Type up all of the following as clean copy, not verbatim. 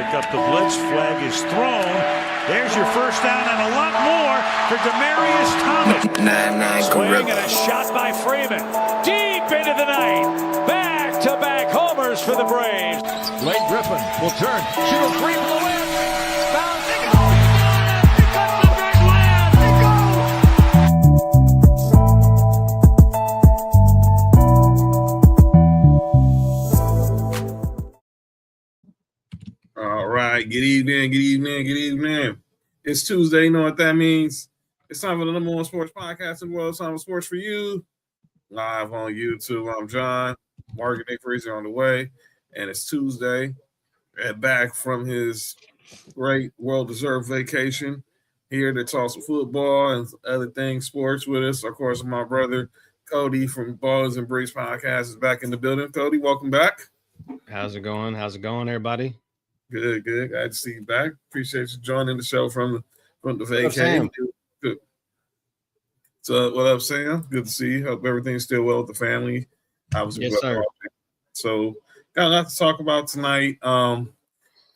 pick up the blitz. Flag is thrown. There's your first down and a lot more for Demaryius Thomas. Swing and a shot by Freeman. Deep into the night. Back-to-back homers for the Braves. Blake Griffin will turn. Shoot a three for the win. Bounce. They go. They got the big land. They go. All right. Good evening. It's Tuesday. You know what that means? It's time for the number one sports podcast in the world. It's time for Sports4U. Live on YouTube. I'm John. Morgan A. Fraser on the way. And it's Tuesday. And back from his great, well-deserved vacation here to talk some football and other things, sports with us. Of course, my brother Cody from Balls and Bricks Podcast is back in the building. Cody, welcome back. How's it going, everybody? Good. Glad to see you back. Appreciate you joining the show from the vacation. Good. So, what up, Sam? Good to see you. Hope everything's still well with the family. Yes, sir. So, got a lot to talk about tonight.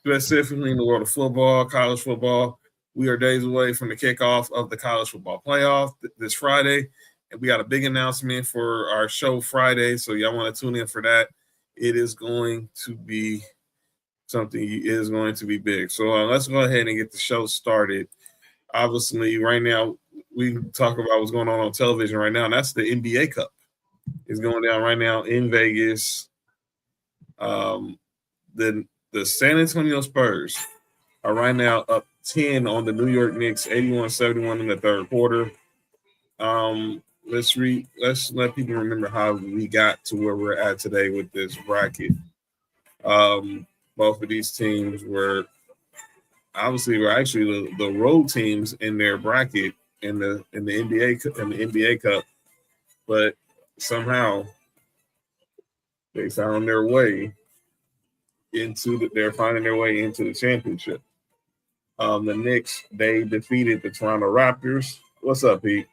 Specifically in the world of football, college football. We are days away from the kickoff of the college football playoff this Friday, and we got a big announcement for our show Friday. So, y'all want to tune in for that. It is going to be something is going to be big. So let's go ahead and get the show started. Obviously, right now, we talk about what's going on television right now, and that's the NBA Cup. It's going down right now in Vegas. The San Antonio Spurs are right now up 10 on the New York Knicks, 81-71 in the third quarter. Let's let people remember how we got to where we're at today with this bracket. Both of these teams were actually the road teams in their bracket in the NBA Cup, but somehow they found their way they're finding their way into the championship. The Knicks, they defeated the Toronto Raptors. What's up, Pete?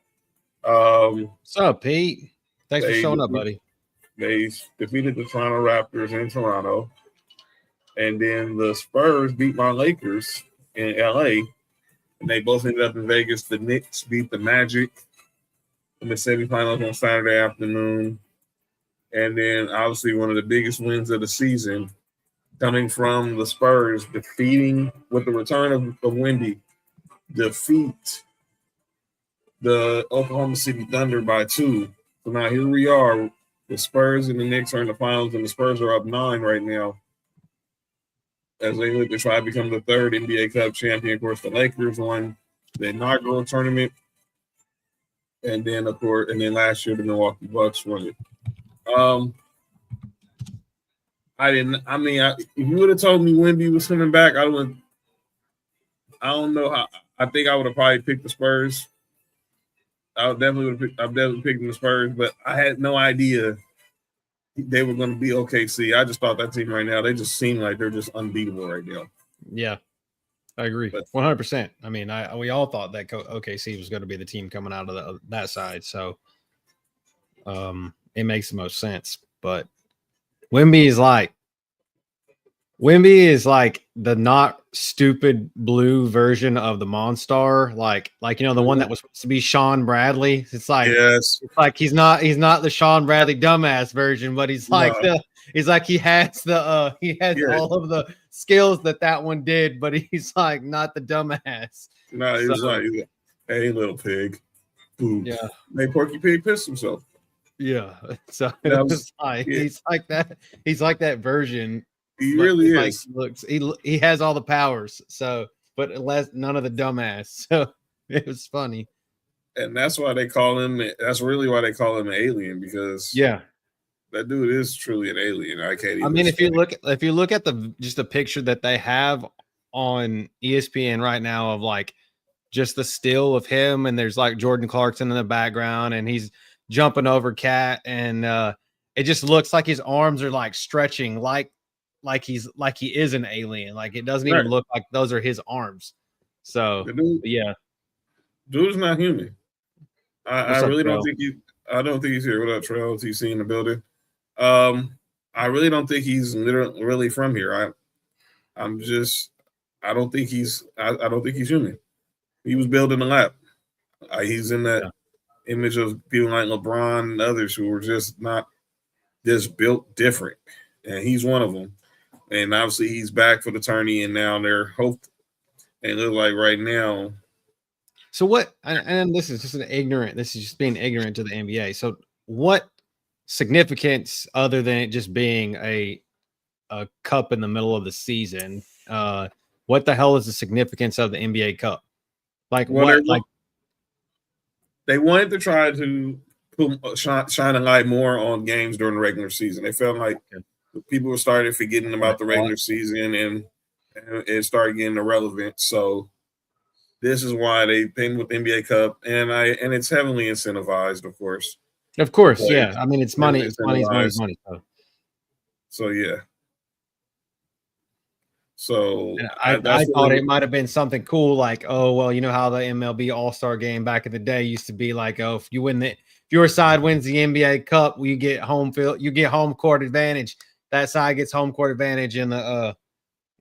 What's up, Pete? Thanks for showing up, buddy. They defeated the Toronto Raptors in Toronto. And then the Spurs beat my Lakers in LA, and they both ended up in Vegas. The Knicks beat the Magic in the semifinals on Saturday afternoon. And then, obviously, one of the biggest wins of the season coming from the Spurs, defeating, with the return of Wemby, defeat the Oklahoma City Thunder by 2. So now here we are. The Spurs and the Knicks are in the finals, and the Spurs are up 9 right now, as they look to try to become the third NBA Cup champion. Of course, the Lakers won the inaugural tournament, and then last year the Milwaukee Bucks won it. If you would have told me Wemby was coming back, I don't know how. I think I would have probably picked the Spurs. I've definitely picked the Spurs, but I had no idea they were going to be OKC. I just thought that team right now, they just seem like they're just unbeatable right now. Yeah, I agree. 100%. I mean, we all thought that OKC was going to be the team coming out of that side. So it makes the most sense. But Wemby is like the not stupid blue version of the Monstar, like the one that was supposed to be Sean Bradley. It's like, yes, it's like he's not the Sean Bradley dumbass version, but he's like he has all of the skills that one did, but he's like not the dumbass. No, he's like, hey, little pig. Boom. Yeah, made Porky Pig piss himself. Yeah, so he's like that. He's like that version. He really is. He has all the powers. So, but none of the dumbass. So it was funny. And that's why they call him. That's really why they call him an alien, because that dude is truly an alien. I can't. I mean, if you look at the picture that they have on ESPN right now of like just the still of him, and there's like Jordan Clarkson in the background, and he's jumping over Cat, and it just looks like his arms are like stretching, like he is an alien. Like it doesn't even look like those are his arms. So dude's not human. I really don't think he's here. What up, Trail? TC in the building. I really don't think he's really from here. I don't think he's human. He was built in the lab. He's in that image of people like LeBron and others who were just not just built different, and he's one of them. And obviously, he's back for the tourney, and now they're hoped. And it looks like right now. So what? And this is just being ignorant to the NBA. So what significance other than it just being a cup in the middle of the season? What the hell is the significance of the NBA Cup? Like what? Like they wanted to try to shine a light more on games during the regular season. They felt like people were starting forgetting about the regular season and it started getting irrelevant. So this is why they came with the NBA Cup, and it's heavily incentivized, of course. Of course, yeah. I mean, it's money. It's money. So yeah. So I thought it might have been something cool, like, oh well, you know how the MLB All-Star Game back in the day used to be like, oh, if your side wins the NBA Cup, you get home court advantage. That side gets home court advantage in the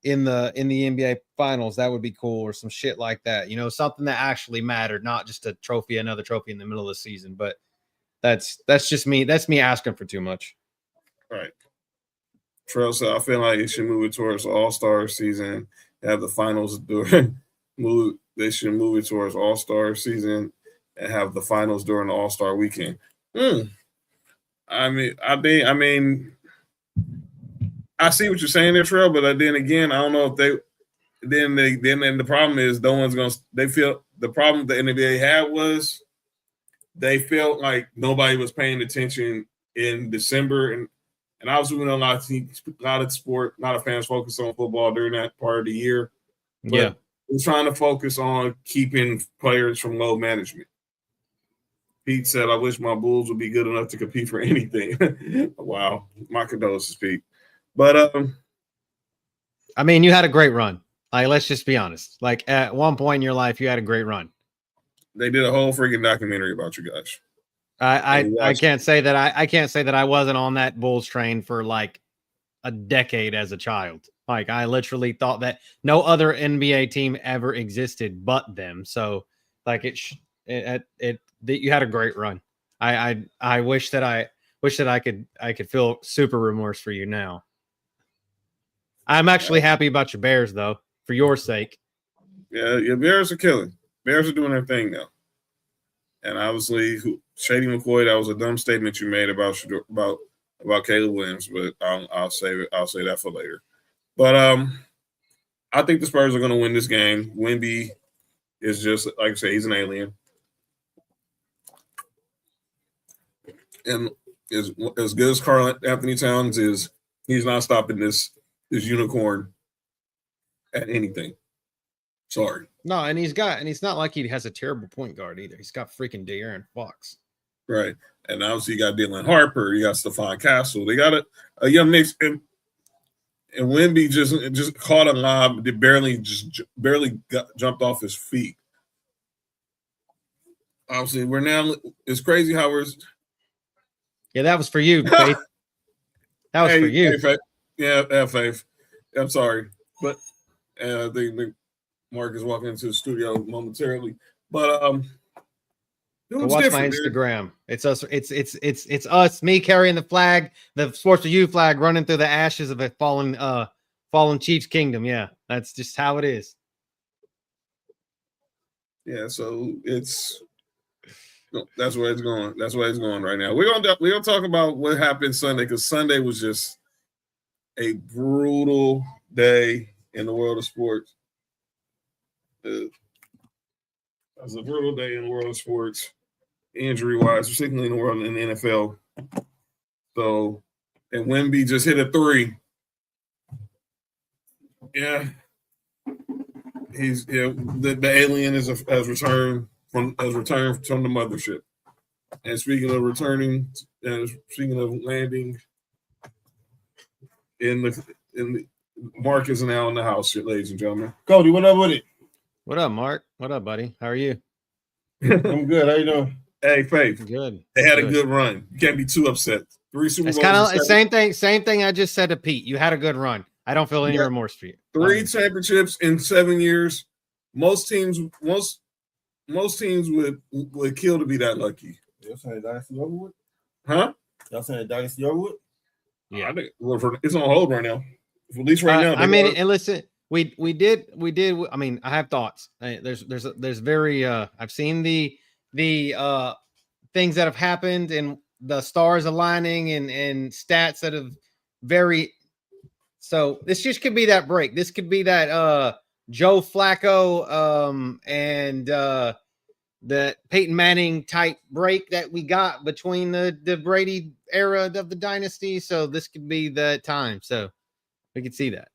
NBA Finals. That would be cool, or some shit like that. You know, something that actually mattered, not just another trophy in the middle of the season. But that's just me. That's me asking for too much. Right. Trail said, I feel like it should move it towards All-Star season. Have the finals They should move it towards All-Star season and have the finals during the All-Star weekend. I mean, I see what you're saying there, Trail, but then again, I don't know if then the problem is no one's gonna. They feel the problem the NBA had was they felt like nobody was paying attention in December, and obviously we know a lot of fans focus on football during that part of the year. Yeah, we're trying to focus on keeping players from load management. Pete said, "I wish my Bulls would be good enough to compete for anything." Wow, my condolences, Pete. But I mean, you had a great run. Like, let's just be honest. Like, at one point in your life, you had a great run. They did a whole freaking documentary about you guys. I can't say that I can't say that I wasn't on that Bulls train for like a decade as a child. Like, I literally thought that no other NBA team ever existed but them. So, like, you had a great run. I wish that I could feel super remorse for you now. I'm actually happy about your Bears, though, for your sake. Yeah, your Bears are killing. Bears are doing their thing now. And obviously, Shady McCoy, that was a dumb statement you made about Caleb Williams, but I'll say that for later. But I think the Spurs are going to win this game. Wemby is just, like I say, he's an alien. And as good as Karl Anthony Towns is, he's not stopping this unicorn at anything. Sorry. No, and he's not like he has a terrible point guard either. He's got freaking De'Aaron Fox. Right. And obviously you got Dylan Harper, you got Stephon Castle. They got a young mix. And Wemby just caught a lob that barely jumped off his feet. Obviously, it's crazy how we're. Yeah, that was for you, Faith. That was for you. Hey, Faith. Yeah, Faith. I'm sorry. But I think Mark is walking into the studio momentarily. But go watch my Instagram. It's us. It's us. Me carrying the flag, the Sports4U flag, running through the ashes of a fallen Chiefs kingdom. Yeah, that's just how it is. Yeah, so that's where it's going. That's where it's going right now. We're gonna talk about what happened Sunday, because Sunday was just a brutal day in the world of sports. It was a brutal day in the world of sports, injury-wise, particularly in the world in the NFL. So, and Wemby just hit a three. Yeah, the alien has returned from the mothership. And speaking of returning, speaking of landing, Mark is now in the house, ladies and gentlemen. Cody, what up with it? What up, Mark? What up, buddy? How are you? I'm good. How you doing? Hey, Faith. Good. They had a good run. You can't be too upset. 3 Super Bowls. It's kind of same thing I just said to Pete. You had a good run. I don't feel any remorse for you. 3 championships in 7 years. Most teams would kill to be that lucky. Y'all saying Dynasty over with? Huh? Y'all saying Dynasty over with? Yeah, I think it's on hold right now. At least right now. I mean, and listen, we did. I mean, I have thoughts. There's very. I've seen the things that have happened and the stars aligning and stats that have very. So this just could be that break. This could be that Joe Flacco and the Peyton Manning type break that we got between the Brady era of the dynasty. So this could be the time. So we could see that.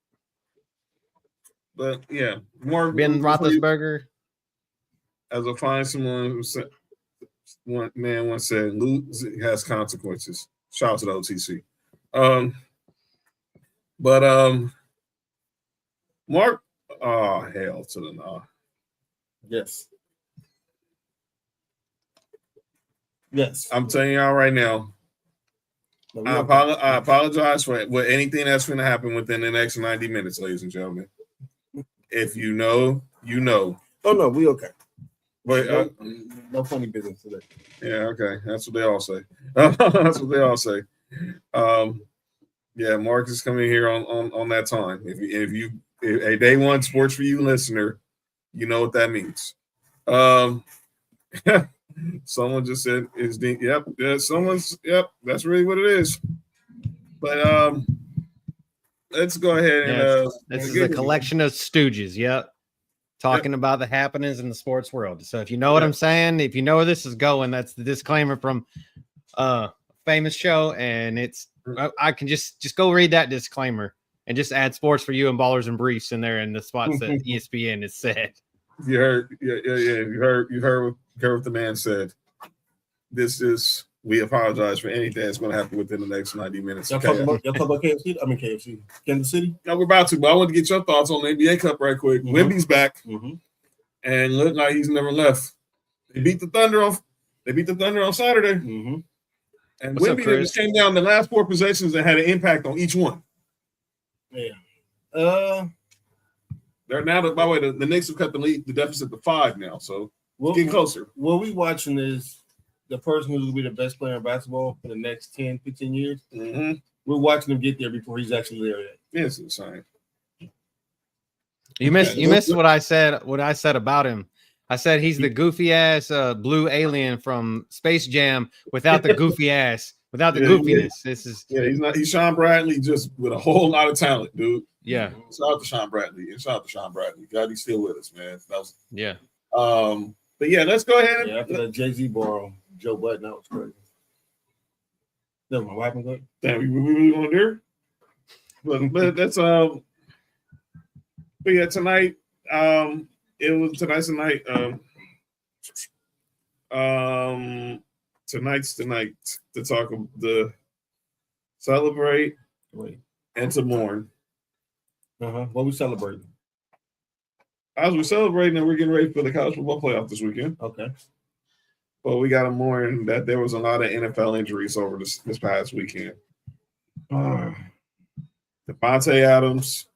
But yeah, more Ben Roethlisberger. As I find someone who said, one man once said, "Lose has consequences." Shout out to the OTC. Mark, oh hell to the no. Yes. Yes. I'm telling y'all right now. I apologize for anything that's going to happen within the next 90 minutes, ladies and gentlemen. If you know, you know. Oh no, we okay. But no funny business today. Yeah, okay. That's what they all say. That's what they all say. Yeah, Mark is coming here on that time. If you a day one Sports4U listener, you know what that means. Someone just said is the that's really what it is. But let's go ahead and this is a collection of stooges. Yep. Talking about the happenings in the sports world. So if you know what I'm saying, if you know where this is going, that's the disclaimer from a famous show. And it's I can just go read that disclaimer and just add Sports4U and Ballers and Briefs in there in the spots that ESPN has said. You heard, You heard what the man said. We apologize for anything that's going to happen within the next 90 minutes. Y'all talk about KFC? I mean KFC. Kansas City? No, we're about to, but I want to get your thoughts on the NBA Cup right quick. Mm-hmm. Wemby's back and looked like he's never left. They beat the Thunder on Saturday. Mm-hmm. And Wemby just came down the last 4 possessions and had an impact on each one. Yeah. They're now, by the way, the Knicks have cut the deficit to 5 now, so getting closer. What we watching is the person who's going to be the best player in basketball for the next 10, 15 years. Mm-hmm. We're watching him get there before he's actually there yet. It's insane. You missed what I said about him. I said he's the goofy ass blue alien from Space Jam without the goofy ass, without the goofiness. He's Sean Bradley just with a whole lot of talent, dude. Yeah. Shout out to Sean Bradley. God, he's still with us, man. Yeah. But yeah, let's go ahead. After that Jay-Z borrow Joe Budden, that was crazy. Never mind, what happened? Damn, we really going to do? But that's But yeah, tonight, tonight's the night to celebrate and to mourn. What we celebrating? As we're celebrating, and we're getting ready for the college football playoff this weekend. Okay. But we got to mourn that there was a lot of NFL injuries over this past weekend. Devontae Adams,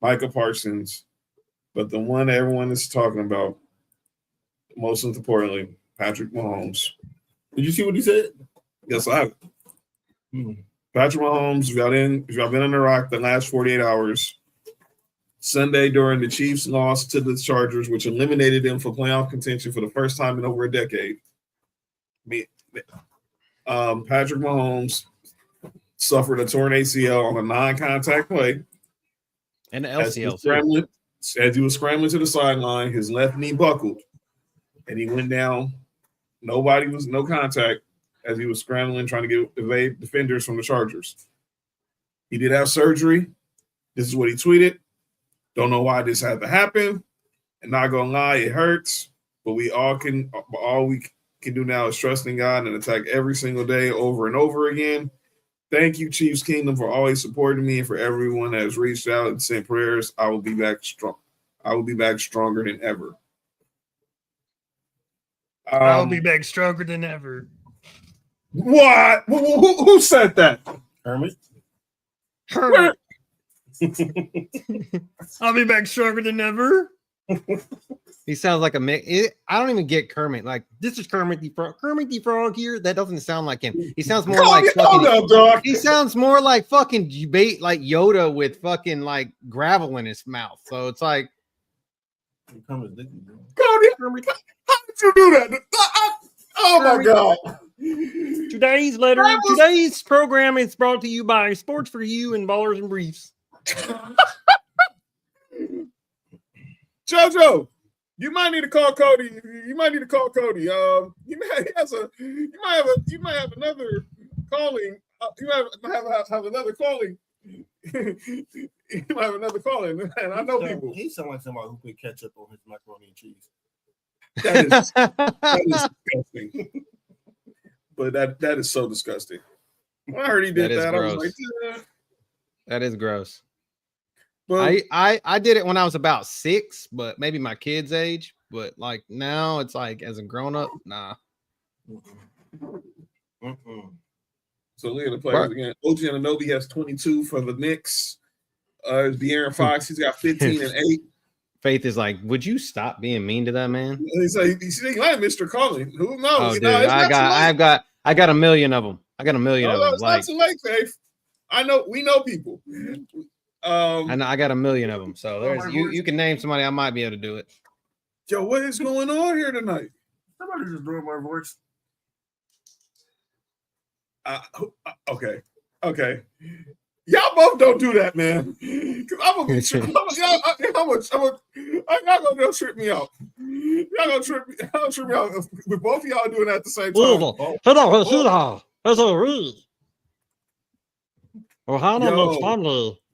Micah Parsons, but the one everyone is talking about, most importantly, Patrick Mahomes. Did you see what he said? Yes, I have. Patrick Mahomes, if y'all been in Iraq the last 48 hours, Sunday during the Chiefs' loss to the Chargers, which eliminated them for playoff contention for the first time in over a decade. Patrick Mahomes suffered a torn ACL on a non-contact play. And the LCL. As he was scrambling to the sideline, his left knee buckled, and he went down. No contact as he was scrambling, trying to evade defenders from the Chargers. He did have surgery. This is what he tweeted. Don't know why this had to happen. And not gonna lie, it hurts. But all we can do now is trust in God and attack every single day over and over again. Thank you, Chiefs Kingdom, for always supporting me and for everyone that has reached out and sent prayers. I will be back strong. I will be back stronger than ever. I'll be back stronger than ever. What? Who said that? Hermit. I'll be back stronger than ever. He sounds like a mix. I don't even get Kermit. Like, this is Kermit the Frog. Kermit the Frog here. That doesn't sound like him. He sounds more like fucking. He sounds more like fucking debate, like Yoda with fucking like gravel in his mouth. So it's like, Cody, how did you do that? Oh my god! Today's program is brought to you by Sports4U and Ballers and Briefs. JoJo, you might need to call Cody. You might You might have another calling. You might have another calling. You might have another calling, and I know people. He sounds like somebody who put ketchup on his macaroni and cheese. That is disgusting. But that is so disgusting. When I heard he did that, I was like, yeah. That is gross. But I did it when I was about 6, but maybe my kid's age. But like now, it's like as a grown up, nah. So look at the players again. OG Anunoby has 22 for the Knicks. De'Aaron Fox, he's got 15 and 8. Faith is like, would you stop being mean to that man? He's like, he's like Mr. Collin. Who knows? Oh, dude, I got a million of them. I got a million of them. It's not too late, Faith. I know we know people. I know I got a million of them. So there's you can name somebody. I might be able to do it. Yo, what is going on here tonight? Somebody just doing my voice. Okay. Y'all both don't do that, man. Cause I'm gonna be tripping. Y'all gonna trip me out. Y'all gonna trip me out with both of y'all doing that at the same time.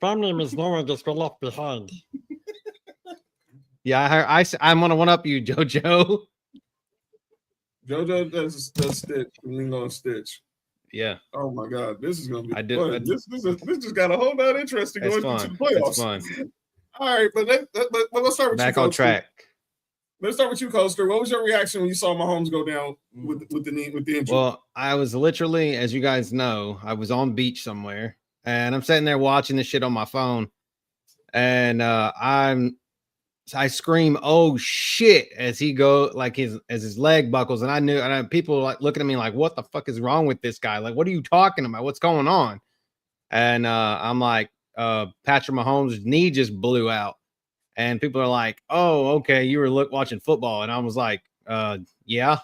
Family is no one gets left behind. Yeah, I'm gonna one up you, JoJo. JoJo does Stitch. Lingo and Stitch. Yeah. Oh my God, this is gonna be. This just got a whole lot of interest to go into the playoffs. It's fun. All right, but let's start with back you, on track. Let's start with you, Coaster. What was your reaction when you saw Mahomes go down with the injury? Well, I was literally, as you guys know, I was on beach somewhere, and I'm sitting there watching this shit on my phone, and I scream, "Oh shit!" as he go like as his leg buckles, and I knew, and people like looking at me like, "What the fuck is wrong with this guy? Like, what are you talking about? What's going on?" And I'm like, Patrick Mahomes' knee just blew out, and people are like, "Oh, okay, you were watching football," and I was like, "Yeah."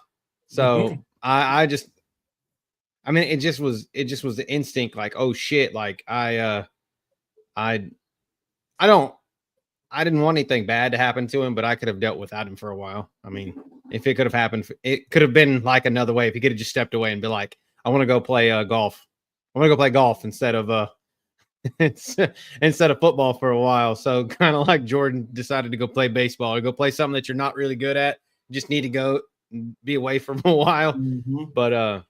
So I mean, it just was the instinct, like, "Oh shit!" Like I didn't want anything bad to happen to him, but I could have dealt without him for a while. I mean, if it could have happened, it could have been like another way. If he could have just stepped away and be like, I want to go play golf. I want to go play golf instead of football for a while. So kind of like Jordan decided to go play baseball or go play something that you're not really good at. You just need to go be away for a while. Mm-hmm. But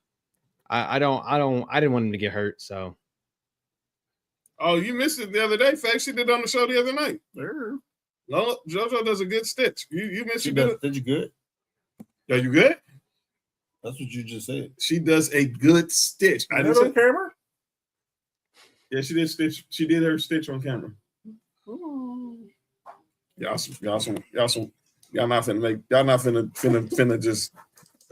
I didn't want him to get hurt. So. Oh, you missed it the other day. Fact, she did on the show the other night. No, JoJo does a good stitch. You missed it. Did you good? Are you good? That's what you just said. She does a good stitch. I didn't say camera. Yeah, she did stitch. She did her stitch on camera. Y'all not finna just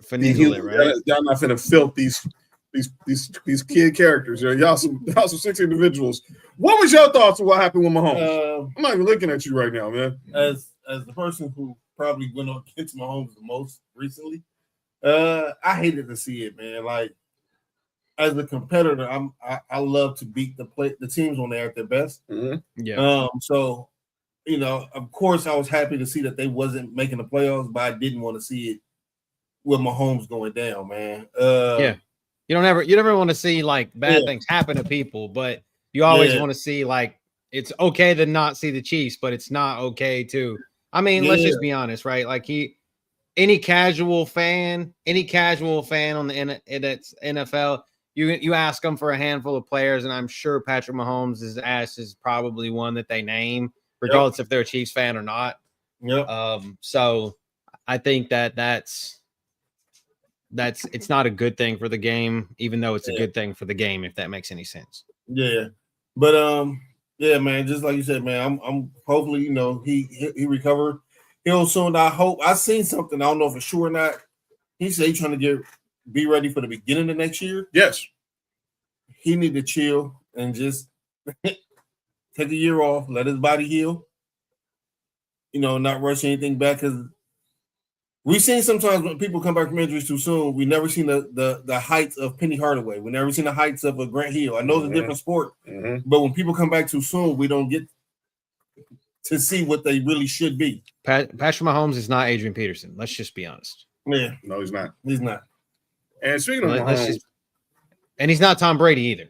finagle it, right? Y'all not finna filth these kid characters. Y'all some 6 individuals. What was your thoughts on what happened with Mahomes? I'm not even looking at you right now, man. As the person who probably went on against Mahomes the most recently, I hated to see it, man. Like as a competitor, I love to beat the teams when they're at their best. Mm-hmm. Yeah. So of course, I was happy to see that they wasn't making the playoffs, but I didn't want to see it with Mahomes going down, man. Yeah. You never want to see like bad things happen to people, but you always want to see like it's okay to not see the Chiefs, but it's not okay to. I mean, let's just be honest, right? Like any casual fan on the NFL, you ask them for a handful of players, and I'm sure Patrick Mahomes' ass is probably one that they name, regardless if they're a Chiefs fan or not. Yeah. So I think that's it's not a good thing for the game, even though it's a good thing for the game, if that makes any sense. Yeah. But Yeah, man. Just like you said, man. I'm hopefully, he recover. He'll soon. I seen something. I don't know if it's true or not. He said he's trying to be ready for the beginning of next year. Yes. He need to chill and just take a year off, let his body heal. Not rush anything back, because we've seen sometimes when people come back from injuries too soon, we never seen the heights of Penny Hardaway. We never seen the heights of a Grant Hill. I know it's a different sport, but when people come back too soon, we don't get to see what they really should be. Patrick Mahomes is not Adrian Peterson. Let's just be honest. Yeah. No, he's not. He's not. And speaking of Mahomes, and he's not Tom Brady either.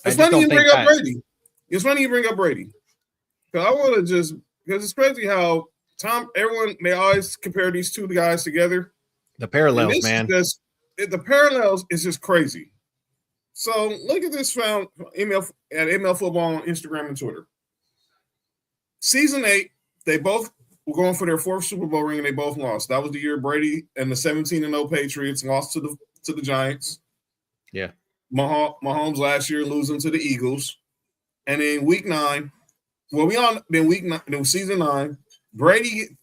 It's funny you bring up Brady. It's funny you bring up Brady. Because I want to because it's crazy how they always compare these two guys together. The parallels, man. The parallels is just crazy. So look at this found at ML Football on Instagram and Twitter. Season 8, they both were going for their 4th Super Bowl ring and they both lost. That was the year Brady and the 17-0 Patriots lost to the Giants. Yeah. Mahomes last year losing to the Eagles. And in week 9, season 9, Brady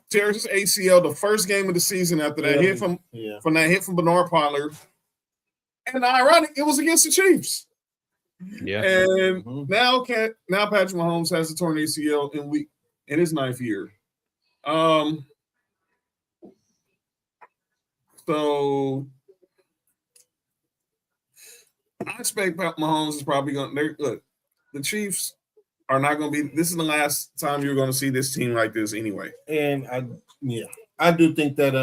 tears his ACL the first game of the season after that hit from that hit from Bernard Pollard. And ironic, it was against the Chiefs. Yeah. And now Patrick Mahomes has the torn ACL in his 9th year. So I expect Mahomes is probably going to look. The Chiefs are not going to be. This is the last time you're going to see this team like this anyway. And I do think that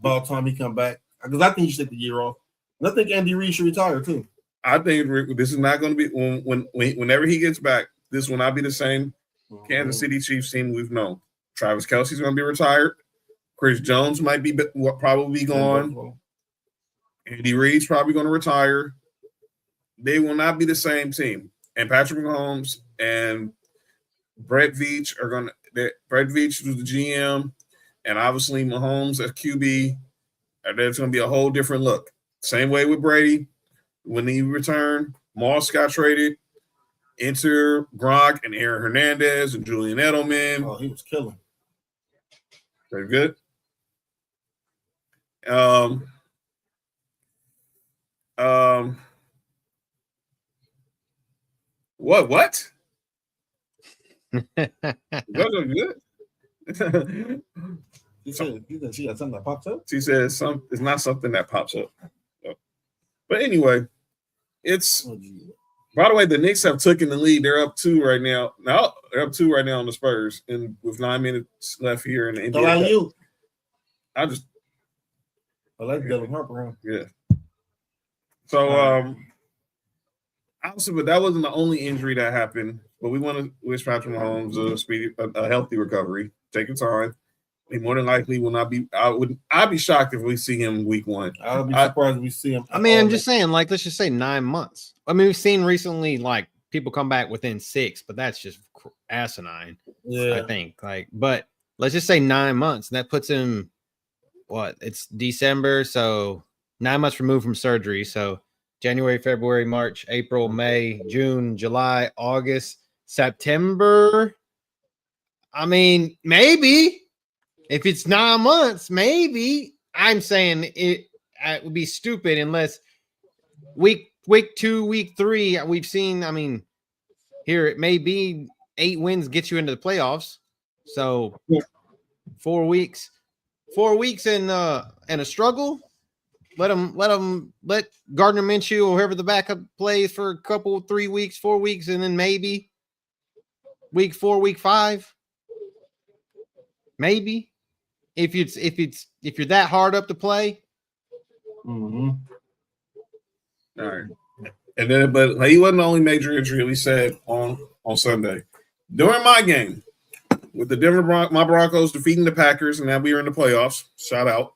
by the time he come back, because I think he should take the year off. And I think Andy Reid should retire too. I think this is not going to be whenever he gets back. This will not be the same Kansas City Chiefs team we've known. Travis Kelce's going to be retired. Chris Jones might be probably gone. Andy Reid's probably going to retire. They will not be the same team. And Patrick Mahomes and Brett Veach are going to. Brett Veach was the GM, and obviously Mahomes as QB. There's going to be a whole different look. Same way with Brady. When he returned, Moss got traded. Enter Gronk and Aaron Hernandez and Julian Edelman. Oh, he was killing. Very good. What? Those are good. She got something that pops up? She says it's not something that pops up. But anyway, by the way, the Knicks have taken the lead. They're up 2 right now. They're up 2 right now on the Spurs, and with 9 minutes left here in the NBA. I like Dylan Harper. Yeah. So obviously, but that wasn't the only injury that happened. But we want to wish Patrick Mahomes a healthy recovery. Take your time. He more than likely will not be. I'd be shocked if we see him week 1. I'll be surprised if we see him. I mean, I'm just saying, let's just say 9 months. I mean, we've seen recently people come back within 6, but that's just asinine. Yeah, I think but let's just say 9 months. And that puts him it's December, so 9 months removed from surgery. So January, February, March, April, May, June, July, August, September. I mean, maybe. If it's 9 months, maybe. I'm saying it would be stupid unless week 2, week 3, we've seen. I mean, here it may be 8 wins gets you into the playoffs. So 4 weeks in a struggle. Let Gardner Minshew or whoever the backup plays for a couple, 3 weeks, 4 weeks, and then maybe week 4, week 5. Maybe. If you're that hard up to play. All right. And then, but he wasn't the only major injury we said on Sunday. During my game with the my Broncos defeating the Packers, and now we are in the playoffs. Shout out.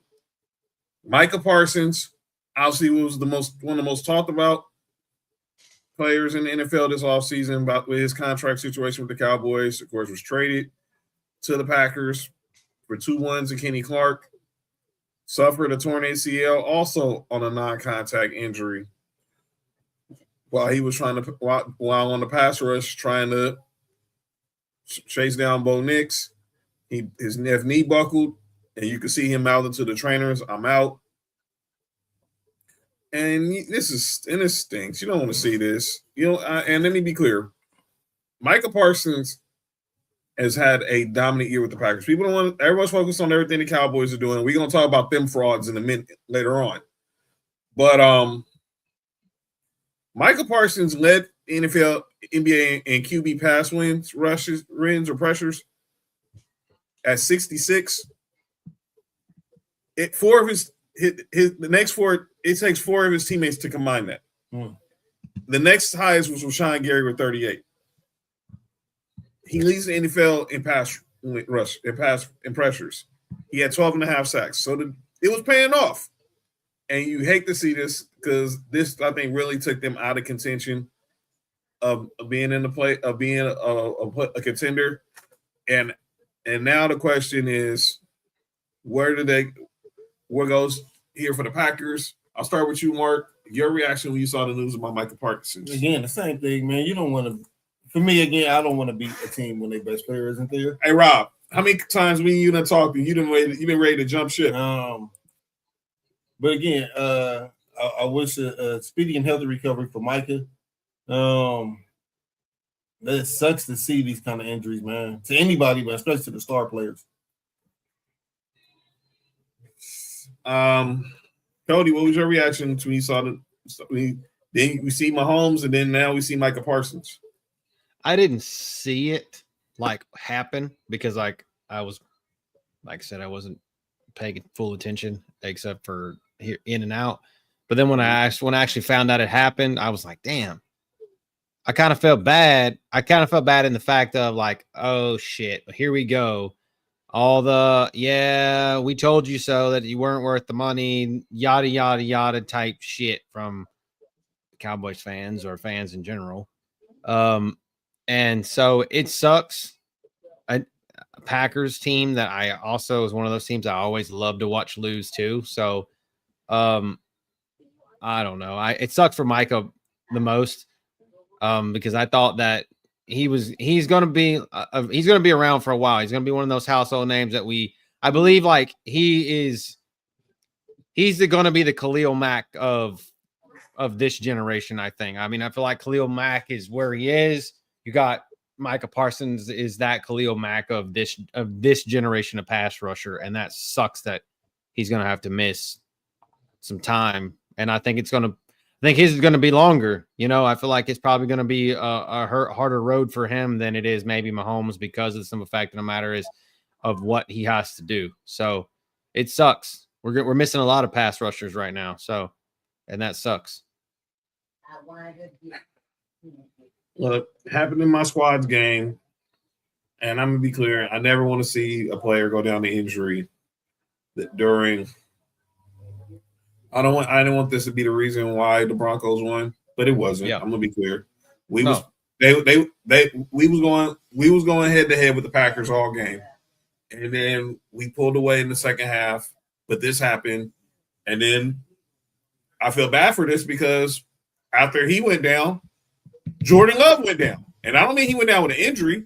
Micah Parsons obviously was one of the most talked about players in the NFL this offseason with his contract situation with the Cowboys. Of course, was traded to the Packers for 2 1s and Kenny Clark. Suffered a torn ACL, also on a non-contact injury. While he was while on the pass rush, trying to chased down Bo Nix. His left knee buckled, and you can see him mouthing to the trainers, "I'm out." And this stinks. You don't want to see this. And let me be clear. Micah Parsons has had a dominant year with the Packers. Everyone's focused on everything the Cowboys are doing. We're gonna talk about them frauds in a minute later on. But Micah Parsons led NFL, NBA, and QB pass wins or pressures at 66. It takes four of his teammates to combine that. The next highest was Rashawn Gary with 38. He leads the NFL in pass rush, in pressures. He had 12.5 sacks. So it was paying off. And you hate to see this because this, I think, really took them out of contention of being in the play, of being a contender. And now the question is, where goes here for the Packers? I'll start with you, Mark. Your reaction when you saw the news about Micah Parsons. Again, the same thing, man. You don't want to. For me, again, I don't want to beat a team when their best player isn't there. Hey, Rob, how many times when you done talked, you've been ready to jump ship? But again, I wish a speedy and healthy recovery for Micah. It sucks to see these kind of injuries, man, to anybody, but especially to the star players. Cody, what was your reaction when you saw then we see Mahomes, and then now we see Micah Parsons? I didn't see it happen because I said, I wasn't paying full attention except for here in and out. But then when I actually found out it happened, I was like, damn. I kind of felt bad. I kind of felt bad in the fact of oh shit, here we go. All we told you so, that you weren't worth the money, yada, yada, yada type shit from Cowboys fans or fans in general. And so it sucks. A Packers team that I also is one of those teams I always love to watch lose too. So I don't know. It sucks for Micah the most because I thought that he's going to be around for a while. He's going to be one of those household names that I believe he's going to be the Khalil Mack of this generation. I think. I mean, I feel like Khalil Mack is where he is. You got Micah Parsons is that Khalil Mack of this generation of pass rusher, and that sucks that he's going to have to miss some time. And I think his is going to be longer. I feel like it's probably going to be a harder road for him than it is maybe Mahomes because of the simple fact of the matter is of what he has to do. So it sucks. We're missing a lot of pass rushers right now. So, and that sucks. Well, it happened in my squad's game, and I'm gonna be clear. I never want to see a player go down to injury during. I didn't want this to be the reason why the Broncos won, but it wasn't. Yeah. I'm gonna be clear. We was going head to head with the Packers all game, and then we pulled away in the second half. But this happened, and then I feel bad for this because after he went down, Jordan Love went down, and I don't mean he went down with an injury.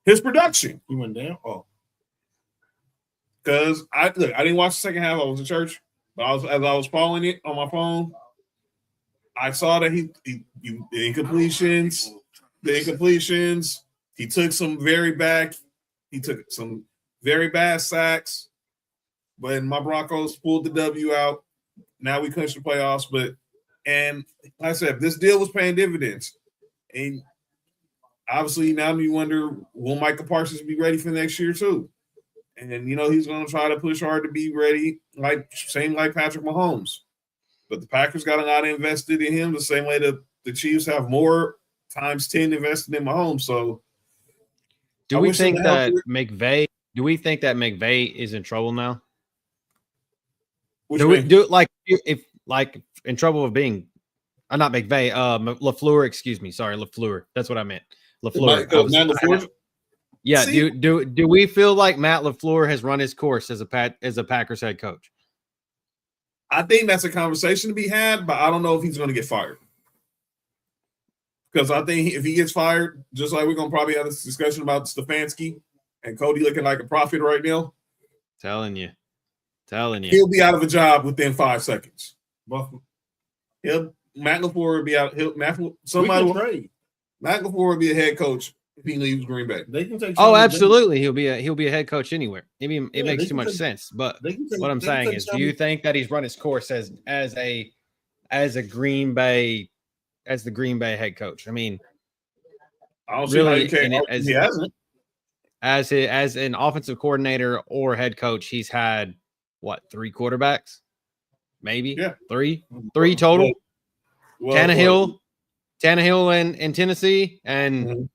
His production. He went down. Oh, because I didn't watch the second half. I was in church, but as I was following it on my phone, I saw that the incompletions. He took some very bad sacks, but my Broncos pulled the W out. Now we clinched the playoffs, and like I said, this deal was paying dividends. And obviously now you wonder, will Micah Parsons be ready for next year too? And then, he's going to try to push hard to be ready, same like Patrick Mahomes. But the Packers got a lot invested in him the same way that the Chiefs have more times 10 invested in Mahomes. So do we think that McVay is in trouble now? If in trouble of being not McVay, LaFleur, excuse me. Sorry, LaFleur. That's what I meant. LaFleur. Yeah. Do we feel like Matt LaFleur has run his course as a Packers head coach? I think that's a conversation to be had, but I don't know if he's going to get fired. Because I think if he gets fired, just like we're gonna probably have this discussion about Stefanski and Cody looking like a prophet right now. Telling you. He'll be out of a job within 5 seconds. Matt LaFleur will be out. McLaFleur will be a head coach if he leaves Green Bay. They can take. Absolutely. He'll be a head coach anywhere. It makes too much sense. But what I'm saying is, do you think that he's run his course as the Green Bay head coach? I mean, I don't see how you can't. He hasn't. As an offensive coordinator or head coach, he's had what, 3 quarterbacks? Maybe 3 total. Tannehill in Tennessee, and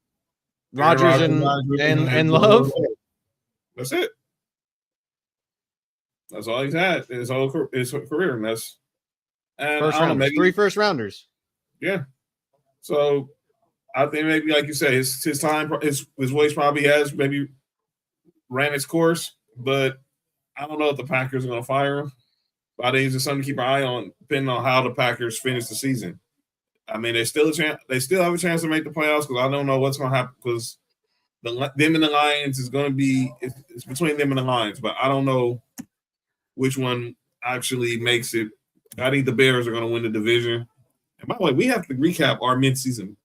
Rodgers and Love. That's it. That's all he's had his whole career, and that's three first rounders. Yeah. So I think maybe, like you say, his time, his voice probably has maybe ran its course, but I don't know if the Packers are going to fire him. But I think it's just something to keep an eye on, depending on how the Packers finish the season. I mean, they still have a chance to make the playoffs, because I don't know what's going to happen, because them and the Lions is going to be it's between them and the Lions, but I don't know which one actually makes it. I think the Bears are going to win the division. And by the way, we have to recap our midseason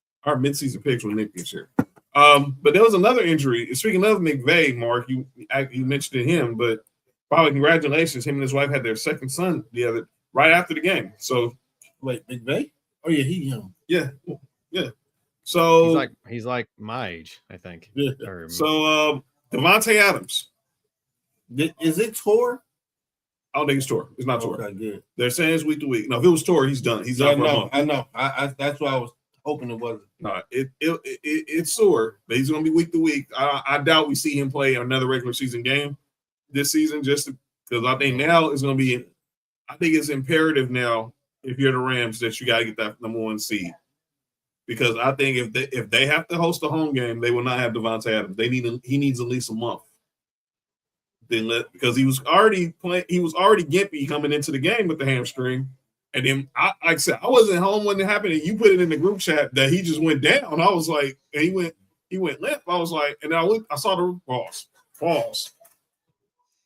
picks with Nick this year. But there was another injury. Speaking of McVay, Mark, you mentioned him, but probably congratulations. Him and his wife had their second son right after the game. So wait, McVay? Oh yeah, he young. Yeah. So he's like my age, I think. Yeah. So Devontae Adams. Is it tore? I don't think it's tore. It's not tore. Okay, good. They're saying it's week to week. No, if it was tore, he's done. He's out for a month. I know. I that's why I was hoping it wasn't. No, it's sore, but he's going to be week to week. I doubt we see him play another regular season game this season, just because I think now it's going to be. I think it's imperative now, if you're the Rams, that you got to get that number 1 seed, because I think if they have to host a home game, they will not have Devontae Adams. He needs at least a month. Because he was already gimpy coming into the game with the hamstring, and then like I said, I wasn't home when it happened, and you put it in the group chat that he just went down. I was like, and he went limp. I was like, and I saw the false.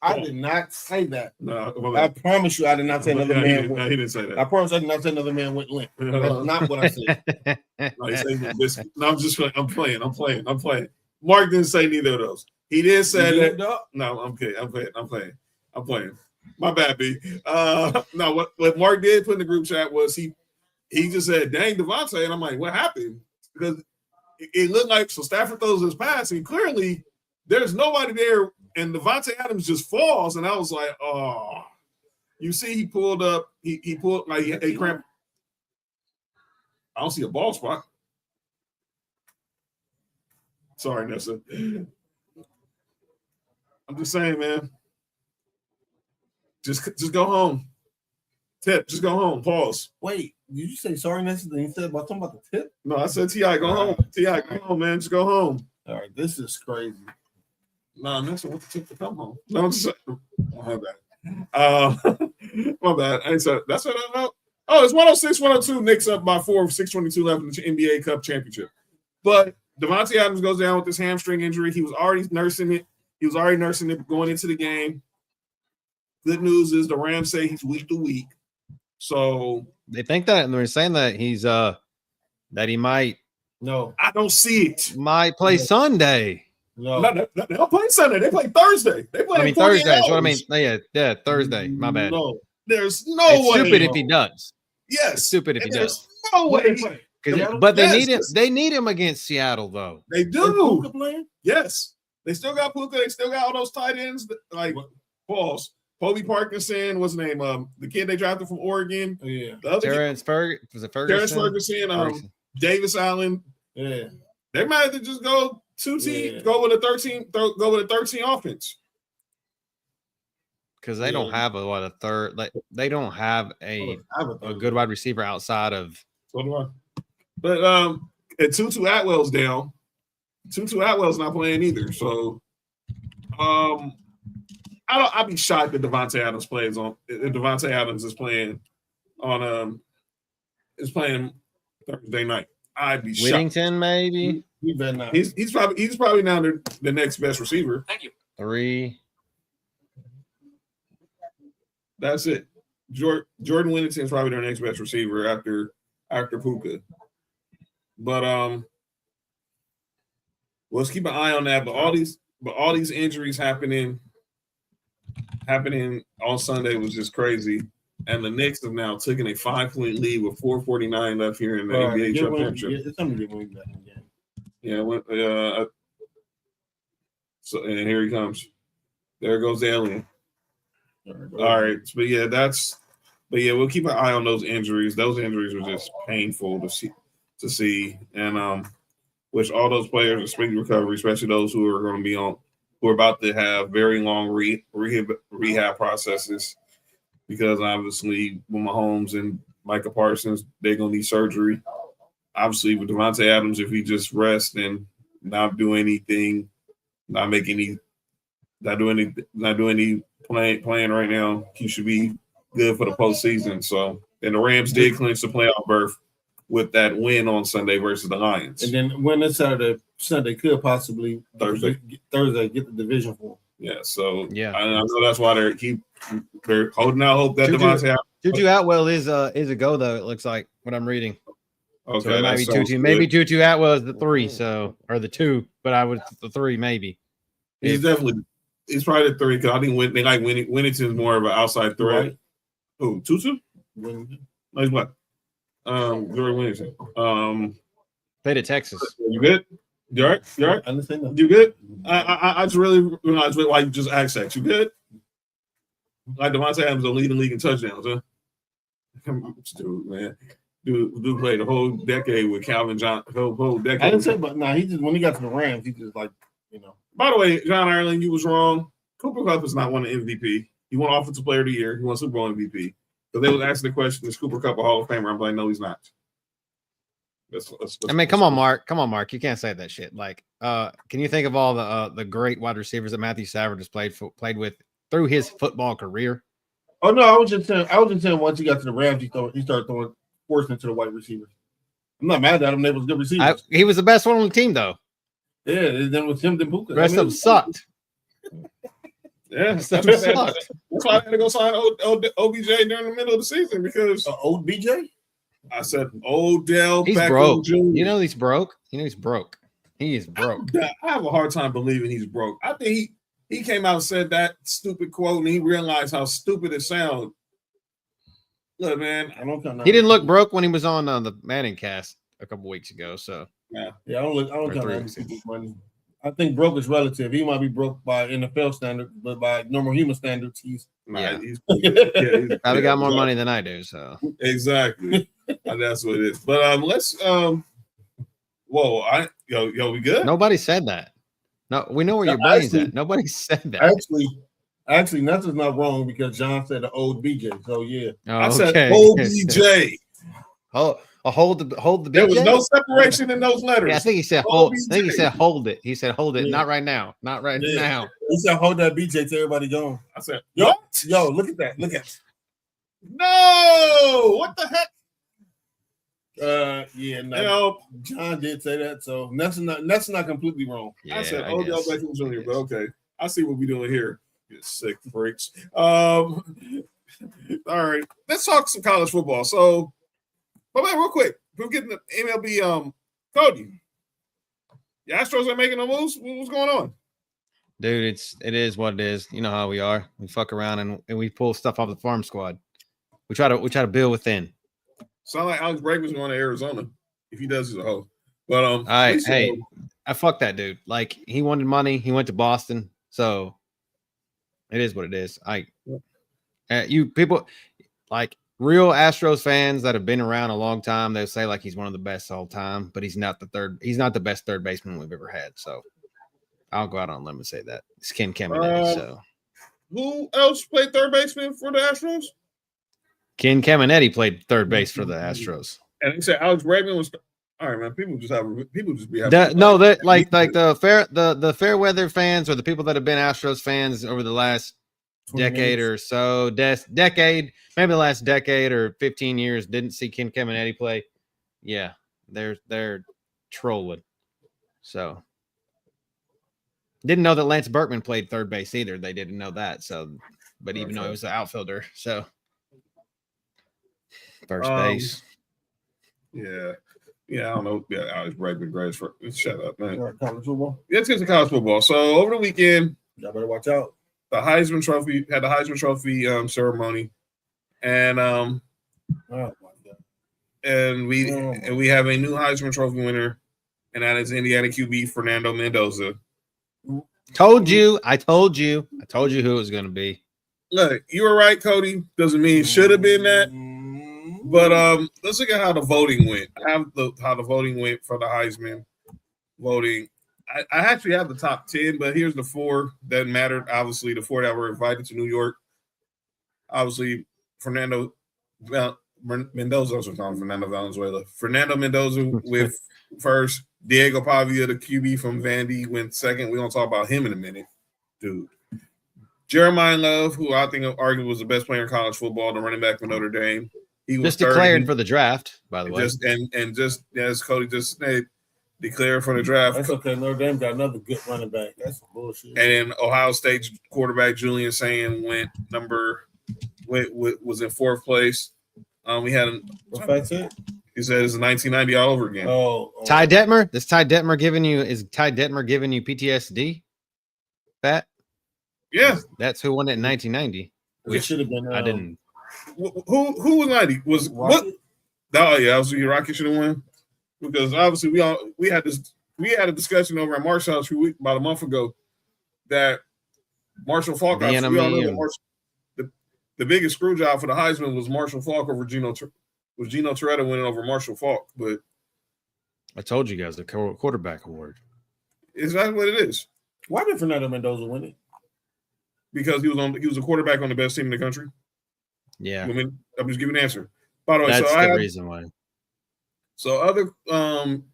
I did not say that. No, I promise you, I did not say another man. He didn't say that. I promise I did not say another man went limp. That's not what I said. No, I'm playing. Mark didn't say neither of those. He did say that. No, I'm kidding. I'm playing. My bad, B. No, what Mark did put in the group chat was he just said, "Dang, Devontae," and I'm like, "What happened?" Because it looked like Stafford throws his pass, and clearly there's nobody there, and Devontae Adams just falls, and I was like, "Oh." You see, he pulled up. He pulled like a cramp. I don't see a ball spot. Sorry, Nessa. I'm just saying, man. Just go home. Tip, just go home. Pause. Wait, did you say sorry, Nessa? Then you said something about the tip? No, I said T.I. Go home. T.I. Go home, man. Just go home. All right, this is crazy. No, Nessa wants the tip to come home. No, I'm just saying. My bad. My bad. I ain't said that's what I know. Oh, it's 106-102. Knicks up by 4 with 6:22 left in the NBA Cup championship. But Devontae Adams goes down with this hamstring injury. He was already nursing it. Going into the game. Good news is the Rams say he's week to week. So they think that, and they're saying that he's that he might. No, I don't see it. Might play Sunday. No, they don't play Sunday. They play Thursday. They play. Thursday. That's what I mean. Yeah, Thursday. My bad. No, there's no way. It's stupid if he does. Yes, it's stupid if he does. No way. But they need him. They need him against Seattle, though. They do. Yes. They still got Puka. They still got all those tight ends. Like, pause. Kobe Parkinson, what's his name? The kid they drafted from Oregon. Yeah. The other Terrence Ferguson. Was it Ferguson? Terrence Ferguson. Davis Allen. Yeah. They might have to just go 2 teams. Go with a 13. Go with a 13 offense. Because they don't have a third. Like, they don't have a good wide receiver outside of. So do I. But and Tutu Atwell's down. Tutu Atwell's not playing either. So I'd be shocked if Devontae Adams plays on. If Devontae Adams is playing on is playing Thursday night. I'd be shocked. Whittington, maybe. He better not. He's probably now the next best receiver. Thank you. 3. That's it. Jordan Whittington's probably their next best receiver after Puka. But let's keep an eye on that. But all these injuries happening on Sunday was just crazy. And the Knicks have now taken a 5-point lead with 4:49 left here in the NBA championship. It's time to get wins back again. Yeah, so and here he comes. There goes the alien. All right, but we'll keep an eye on those injuries. Those injuries were just painful to see, and wish all those players a speedy recovery, especially those who are about to have very long rehab processes, because obviously with Mahomes and Micah Parsons, they're gonna need surgery. Obviously with Devontae Adams, if he just rests and not do anything, not do any playing right now, he should be good for the postseason. So, and the Rams did clinch the playoff berth with that win on Sunday versus the Lions. And then when it's Sunday could possibly Thursday get the division for him. Yeah, so Yeah. I know that's why they're holding out hope that Devontae Adams. Tutu Atwell is a go though. It looks like what I'm reading. Okay, So it might be Tutu. Maybe Tutu Atwell is the 3, or the 2, but I would the 3 maybe. He's probably the 3 because I think Whittington's more of an outside threat. Right. Who, Tutu? Like what? Jordan Whittington. Played at Texas. You good? You all right? You all right? I understand that. You good? I just really why you just asked that. You good? Like Devontae Adams don't lead the league in touchdowns, huh? Dude, man. Dude played the whole decade with Calvin Johnson. Whole decade. I didn't say, but he just when he got to the Rams, he just like, By the way, John Ireland, you was wrong. Cooper Kupp has not won an MVP. He won Offensive Player of the Year. He won Super Bowl MVP. So they was asking the question, is Cooper Kupp a Hall of Famer? I'm like, no, he's not. Come on, Mark. You can't say that shit. Like, can you think of all the great wide receivers that Matthew Stafford has played with through his football career? Oh no, I was just saying once he got to the Rams, he started forcing into the wide receivers. I'm not mad at him. They was good receivers. He was the best one on the team, though. Yeah, then with him, then Puka. The rest of them sucked. Yeah, That's why I had to go sign OBJ during the middle of the season because old BJ. I said Odell he's Beckham broke. Jr. You know he's broke. He's broke. He is broke. I have a hard time believing he's broke. I think he came out and said that stupid quote and he realized how stupid it sounded. Look, man, he didn't look broke when he was on the Manning cast a couple weeks ago. So yeah, I don't count on people's money. I think broke is relative. He might be broke by NFL standards, but by normal human standards, he's probably got more money than I do. So exactly, that's what it is. But let's we good? Nobody said that. No, we know where your brain's at. Nobody said that. Actually, nothing's not wrong because John said the old BJ. So yeah, I said old BJ. Hold the BJ? There was no separation in those letters. Yeah, I think he said hold. I think he said hold it. He said hold it. Yeah. Not right now. Not right now. He said hold that BJ till everybody gone. I said yo, look at that. Look at it. No, what the heck? No. John did say that, so that's not completely wrong. Yeah, I said Odell Beckham Jr., but okay. I see what we're doing here. You sick freaks. All right, let's talk some college football. So, but man, real quick, we're getting the MLB. Cody, the Astros are making no moves. What's going on, dude? It is what it is. You know how we are. We fuck around and we pull stuff off the farm squad. We try to build within. Sound like Alex Bregman's going to Arizona. If he does, he's a hoe. But I fuck that dude. Like he wanted money. He went to Boston. So it is what it is. You people like real Astros fans that have been around a long time. They'll say like he's one of the best all time, but he's not the best third baseman we've ever had. So I'll go out on a limb and say that it's Ken Caminiti. So who else played third baseman for the Astros? Ken Caminiti played third base for the Astros. And he said Alex Bregman was. All right, man. People just be having the fair weather fans or the people that have been Astros fans over the last decade or so, maybe the last decade or 15 years didn't see Ken Caminiti play. Yeah, They're trolling. So didn't know that Lance Berkman played third base either. They didn't know that. So, but even though he was an outfielder, so first base. Yeah. Yeah, I don't know. Yeah, Alex Bregman, great for shut up, man. All right, college football. Let's get to college football. So over the weekend, Y'all better watch out. the Heisman Trophy ceremony, and Oh my God. and we have a new Heisman Trophy winner, and that is Indiana QB Fernando Mendoza. I told you who it was going to be. Look, you were right, Cody. Doesn't mean it should have been that. But let's look at how the voting went. I have how the voting went for the Heisman voting. I actually have the top 10, but here's the 4 that mattered. Obviously, the 4 that were invited to New York. Obviously, Fernando Mendoza, also called Fernando Valenzuela. Fernando Mendoza with first. Diego Pavia, the QB from Vandy, went second. We're going to talk about him in a minute, dude. Jeremiah Love, who I think arguably was the best player in college football, the running back for Notre Dame. He was just declared for the draft, by the way. Just as Cody just said, declared for the draft. That's okay. Notre Dame got another good running back. That's some bullshit. And then Ohio State's quarterback Julian Sayin was in 4th place. We had what fact it? He said it's a 1990 all over again. Oh, Ty Detmer. Is Ty Detmer giving you PTSD? That? Yeah, that's who won it in 1990. It should have been. I didn't. Who was 90? Was what? Oh yeah, obviously Rocket should have won because obviously we had a discussion over at Marshall's about a month ago that Marshall Faulk. We all know that the biggest screw job for the Heisman was Marshall Faulk over Gino Toretta winning over Marshall Faulk. But I told you guys the quarterback award. Is that what it is? Why did Fernando Mendoza win it? Because he was a quarterback on the best team in the country. Yeah. I mean, I'm just giving an answer. By the way, that's the reason why. So other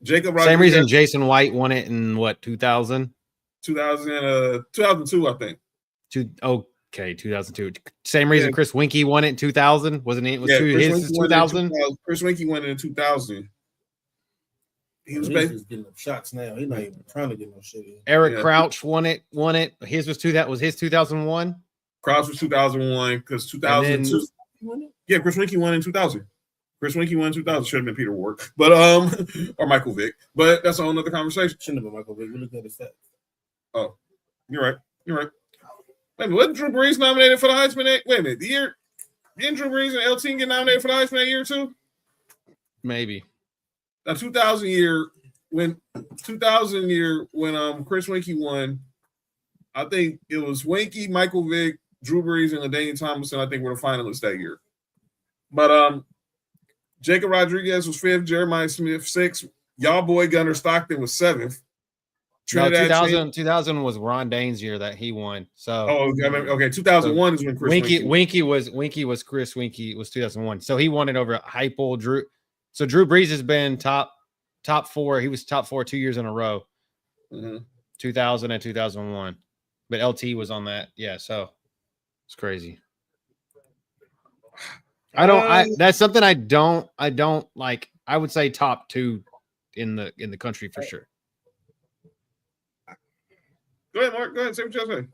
Jacob Rodriguez. Same reason Jason White won it in what 2000? 2002, I think. 2002. Same reason Chris Winkie won it in 2000, wasn't it? It was 2000. Chris Winkie won it in 2000. He was basically getting up shots now. He's not even trying to get no shit in. Eric Crouch won it. His was his 2001. Crouch was 2001 because 2002. Yeah, Chris Winkie won in 2000. Chris Winkie won in 2000. Should have been Peter Ward, but or Michael Vick. But that's a whole other conversation. Shouldn't have been Michael Vick. We looked at his stats. Oh, you're right. Wait a minute, wasn't Drew Brees nominated for the Heisman? Wait a minute, didn't Drew Brees and LT get nominated for the Heisman that year too? Maybe. Now 2000 year when Chris Winkie won, I think it was Winkie, Michael Vick, Drew Brees, and LaDainian Tomlinson. I think were the finalists that year. But Jacob Rodriguez was 5th, Jeremiah Smith 6th, y'all boy Gunnar Stockton was 7th. No, 2000 was Ron Dane's year that he won. So okay, 2001 is when Chris Winkie was Chris Winkie was 2001. So he won it over Heupel, Drew. So Drew Brees has been top 4. He was top 4 2 years in a row. 2000 and 2001. But LT was on that. Yeah, so it's crazy. That's something I don't like. I would say top 2 in the country for sure. Go ahead, Mark. Go ahead. Say what you're saying.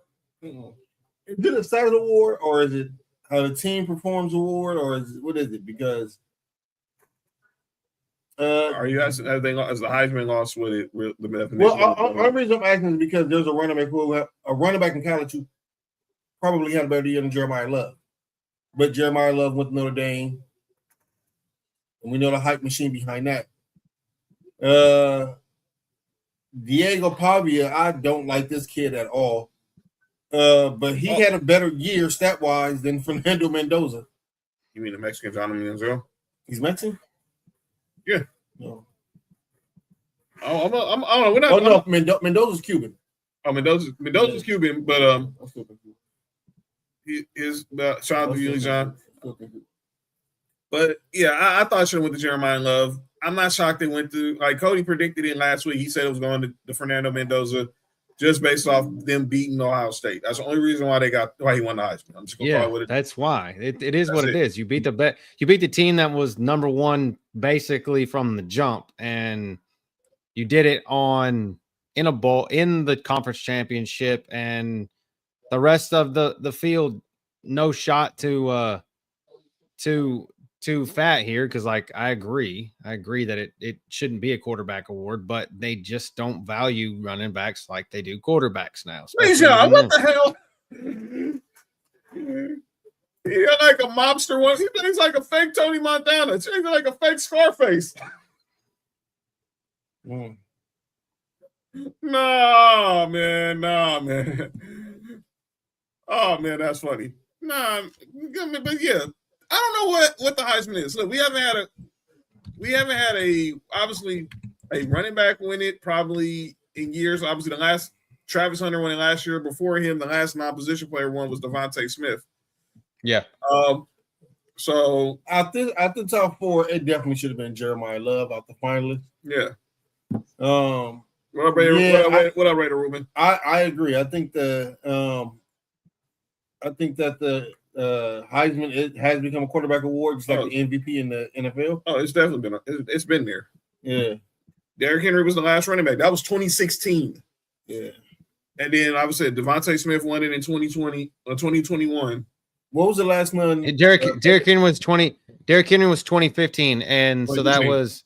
Is it a side award or is it how the team performs award or what is it? Because are you asking as the Heisman loss with it? With the definition? Well, the reason I'm asking is because there's a running back in college who probably had a better year than Jeremiah Love, but Jeremiah Love went to Notre Dame, and we know the hype machine behind that. Diego Pavia, I don't like this kid at all, but he had a better year stat wise than Fernando Mendoza. You mean the Mexican Johnny Manziel? He's Mexican. Yeah. No. I don't know. Mendoza's Cuban. Oh, Mendoza's Cuban, but shout out to you, John. But yeah, I thought I should have went to Jeremiah Love. I'm not shocked they went to like Cody predicted it last week. He said it was going to Fernando Mendoza. just based off them beating Ohio State. That's the only reason why he won the Heisman. I'm just gonna call it what it that's why. It is That's what it is. You beat the team that was number one basically from the jump, and you did it in a bowl in the conference championship, and the rest of the field, no shot to fat here, because like I agree that it shouldn't be a quarterback award, but they just don't value running backs like they do quarterbacks now. What the hell? He's like a mobster one. He's like a fake Tony Montana. He's like a fake Scarface. Nah, man. Oh man, that's funny. Nah, but yeah, I don't know what the Heisman is. Look, we haven't had a obviously a running back win it probably in years. Obviously, the last Travis Hunter won it last year. Before him, the last non-position player one was Devontae Smith. Yeah. So at the top four, it definitely should have been Jeremiah Love out the finalists. Yeah. What up, Raider Ruben? I agree. I think that the Heisman has become a quarterback award, just like the MVP in the NFL. Oh, it's definitely been there. Yeah. Derrick Henry was the last running back. That was 2016. Yeah. And then I would say Devontae Smith won it in 2020 or 2021. What was the last one? Derrick Henry was 2015, and so that was,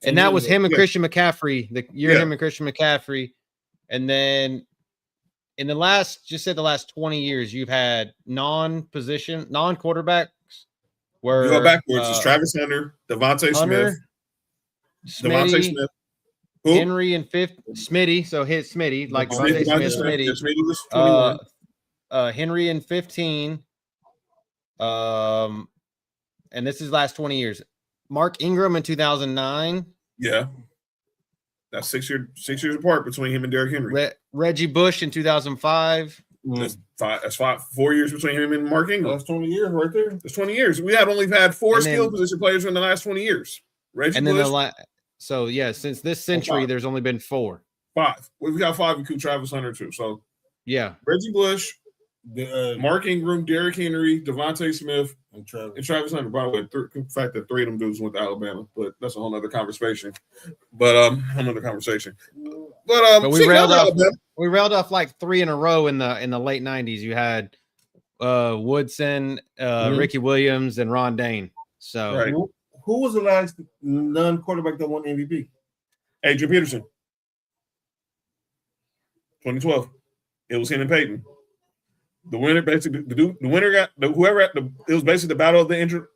and that was him and Christian McCaffrey. The year him and Christian McCaffrey, and then in the last 20 years, you've had non-quarterbacks. Where you go backwards, it's Travis Hunter, Devontae Smith, Devontae Smith, who? Henry and Smitty. So hit Smitty like Devontae Smith. Smitty was 21. Henry in 15. And this is last 20 years. Mark Ingram in 2009. Yeah. That's 6 years apart between him and Derrick Henry. Reggie Bush in 2005. That's 4 years between him and Mark Ingram. That's 20 years right there. That's 20 years. We have only had four skill position players in the last 20 years. Reggie Bush. Since this century, there's only been 4. 5. We've got 5 include Travis Hunter too. So yeah, Reggie Bush, Mark Ingram, Derrick Henry, Devontae Smith, and Travis Hunter. By the way, the fact that 3 of them dudes went to Alabama, but that's a whole other conversation. But we railed off like 3 in a row in the late 90s. You had Woodson, Ricky Williams, and Ron Dane. So right. Who was the last non-quarterback that won MVP? Adrian Peterson. 2012. It was him and Peyton. The winner basically it was basically the battle of the injured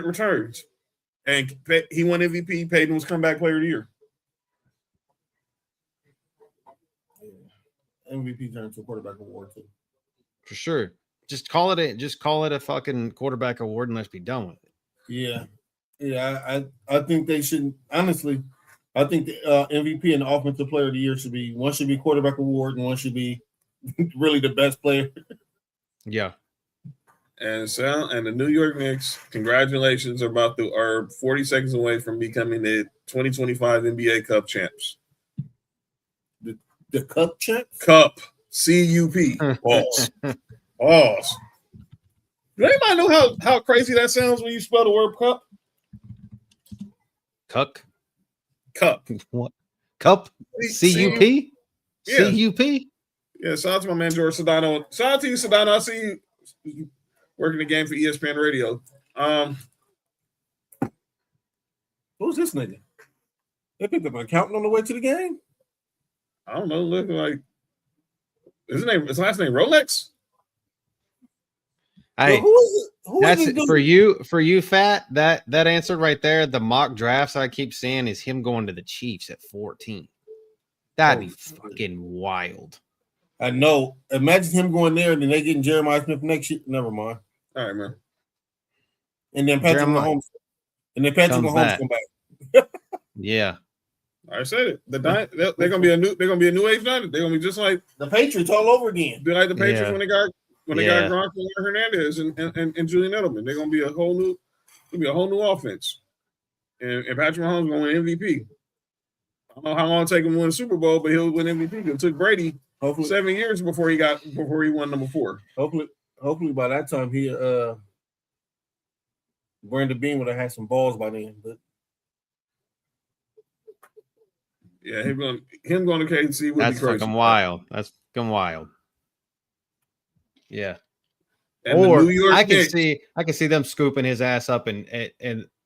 returns. And he won MVP. Peyton was comeback player of the year. MVP turned to a quarterback award too. For sure. Just call it a fucking quarterback award and let's be done with it. Yeah. Yeah, I think they should honestly. I think the MVP and the offensive player of the year should be quarterback award and one should be really the best player. Yeah. And the New York Knicks, congratulations, are 40 seconds away from becoming the 2025 NBA Cup champs. The Cup champs? Cup. C-U-P. Pause. Pause. Do anybody know how crazy that sounds when you spell the word cup? Cup. What? Cup? C-U-P? Yeah. C-U-P? Yeah, shout out to my man George Sedano. Shout out to you, Sedano. I see you working the game for ESPN Radio. Who's this nigga? They picked up an accountant on the way to the game? I don't know. Looking like his last name Rolex? Hey, who is it? That's for you, Fat. That answer right there, the mock drafts I keep seeing is him going to the Chiefs at 14. That'd be fucking wild. I know. Imagine him going there and then they getting Jeremiah Smith next year. Never mind. All right, man. And then Patrick Mahomes. And then Patrick Mahomes come back. Yeah. I said it. They're gonna be a new age United. They're gonna be just like the Patriots all over again. Be like the Patriots when they got Gronk and Hernandez and Julian Edelman. They're gonna be a whole new offense. And Patrick Mahomes going MVP. don't know how long it take him to win the Super Bowl, but he'll win MVP. It took Brady 7 years before he won number 4. Hopefully by that time he Brandon Bean would have had some balls by then. But yeah, him going to KC would That's be crazy. fucking wild. That's fucking wild. Yeah. And or the New York I can Knicks, see them scooping his ass up and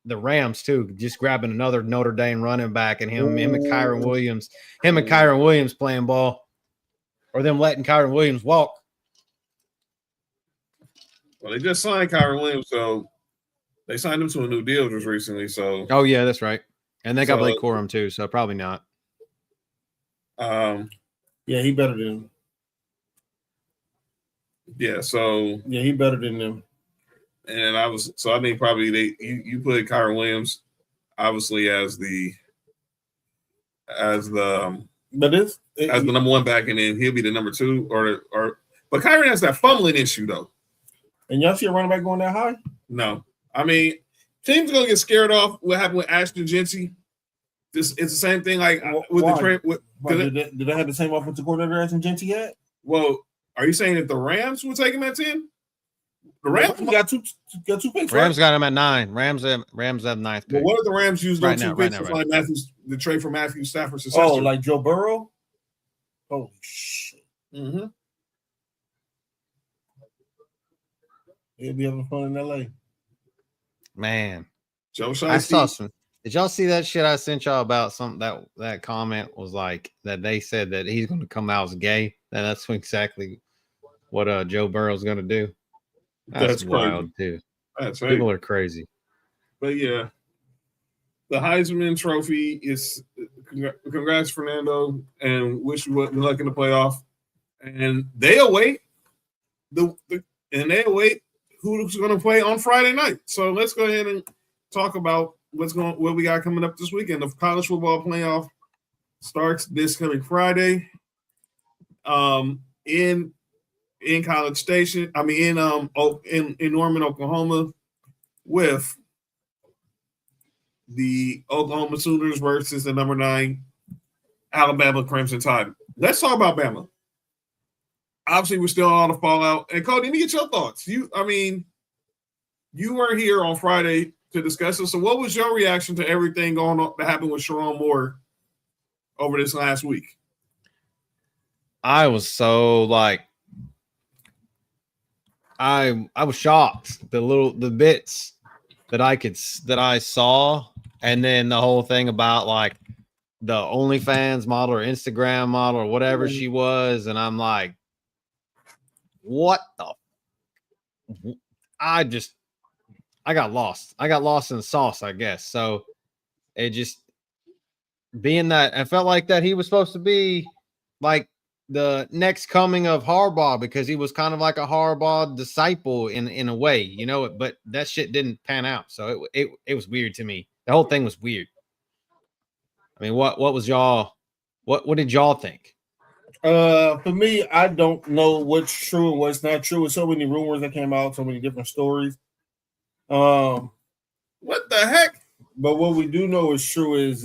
the Rams too, just grabbing another Notre Dame running back and him and Kyron Williams playing ball, or them letting Kyron Williams walk. Well, they just signed Kyron Williams, so they signed him to a new deal just recently. So oh yeah, that's right. And they got Blake Corum too, so probably not. Yeah, he better than him. Yeah, so yeah, he better than them. And I think probably you put Kyron Williams obviously as the number 1 back, and then he'll be the number 2 but Kyron has that fumbling issue though. And y'all see a running back going that high? No. I mean, teams gonna get scared off what happened with Ashton Genty. It's the same thing like with the trade. Did they have the same offensive coordinator as Genty had? Well, are you saying that the Rams would take him at 10? The Rams got two picks. Rams got him at 9. Rams have 9th pick. Well, what if the Rams use those 2 picks to find the trade for Matthew Stafford's successor? Oh, like Joe Burrow? Holy shit. Mm-hmm. He'll be having fun in LA. Man. Joe Shiesty. I saw some. Did y'all see that shit I sent y'all about something that comment was like that they said that he's going to come out as gay? And that's exactly what Joe Burrow's going to do. That's wild too. That's right. People are crazy. But yeah, the Heisman Trophy is congrats, Fernando, and wish you luck in the playoff. And they await who's going to play on Friday night. So let's go ahead and talk about what we got coming up this weekend. The college football playoff starts this coming Friday. In College Station, in Norman, Oklahoma, with the Oklahoma Sooners versus the number 9 Alabama Crimson Tide. Let's talk about Bama. Obviously, we're still on the fallout. And Cody, let me get your thoughts. You weren't here on Friday to discuss it. So, what was your reaction to everything going on that happened with Sharon Moore over this last week? I was so I was shocked. The bits that I saw, and then the whole thing about like the OnlyFans model or Instagram model or whatever she was, and I'm like, what the? I got lost. I got lost in the sauce, I guess. So it just being that I felt like that he was supposed to be like the next coming of Harbaugh, because he was kind of like a Harbaugh disciple in a way, but that shit didn't pan out. So it was weird to me. The whole thing was weird. I mean, what was y'all, what did y'all think? For me, I don't know what's true and what's not true. With so many rumors that came out, so many different stories. What the heck? But what we do know is true is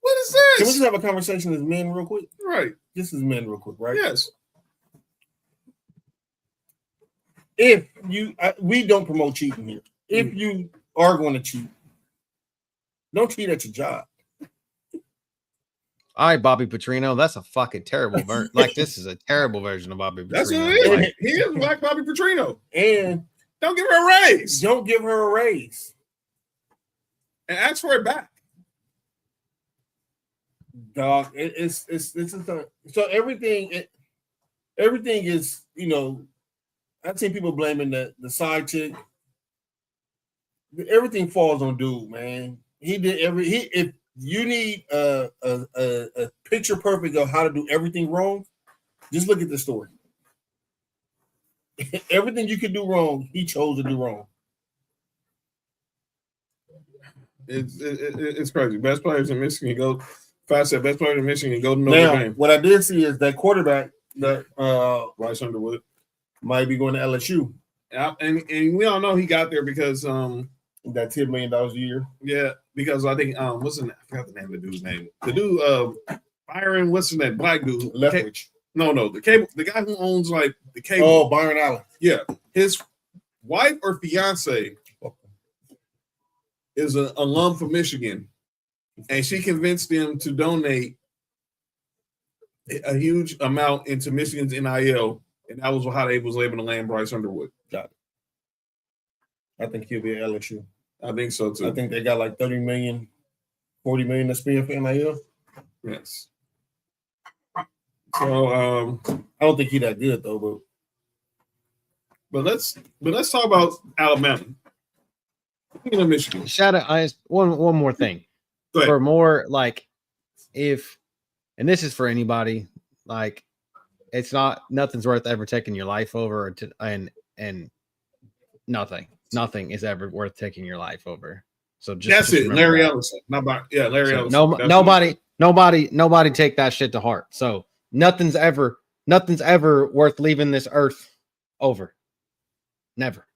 what is this? Can we just have a conversation as men real quick? Right. This is men real quick, right? Yes. If we don't promote cheating here. If you are going to cheat, don't cheat at your job. All right, Bobby Petrino, that's a fucking terrible version. Like, this is a terrible version of Bobby Petrino. That's what it is. He is like Bobby Petrino. And don't give her a raise. Don't give her a raise. And ask for it back. Dog, it's so everything is, I've seen people blaming the side chick. Everything falls on dude, man. If you need a picture perfect of how to do everything wrong, just look at the story. Everything you can do wrong, he chose to do wrong. It's crazy. Best players in Michigan go. Best players in Michigan go to Notre Dame. What I did see is that quarterback that Bryce Underwood might be going to LSU. And we all know he got there because That $10 million a year. Yeah, because I think I forgot the name of the dude's name. The dude, Byron, what's his name? Black dude. Leftwich. No, the guy who owns like the cable. Oh, Byron Allen. Yeah, his wife or fiance is an alum from Michigan, and she convinced him to donate a huge amount into Michigan's NIL, and that was how they was able to land Bryce Underwood. Got it. I think he'll be at LSU. I think so too. I think they got like 30 million, 40 million to spend for NIL. Yes. So I don't think he's that good though, but let's talk about Alabama. Michigan. Shout out one more thing. For more like if, and this is for anybody, like it's nothing's worth ever taking your life over and nothing is ever worth taking your life over. So just Larry that. Ellison. Larry Ellison. Nobody take that shit to heart. So nothing's ever worth leaving this earth over. Never.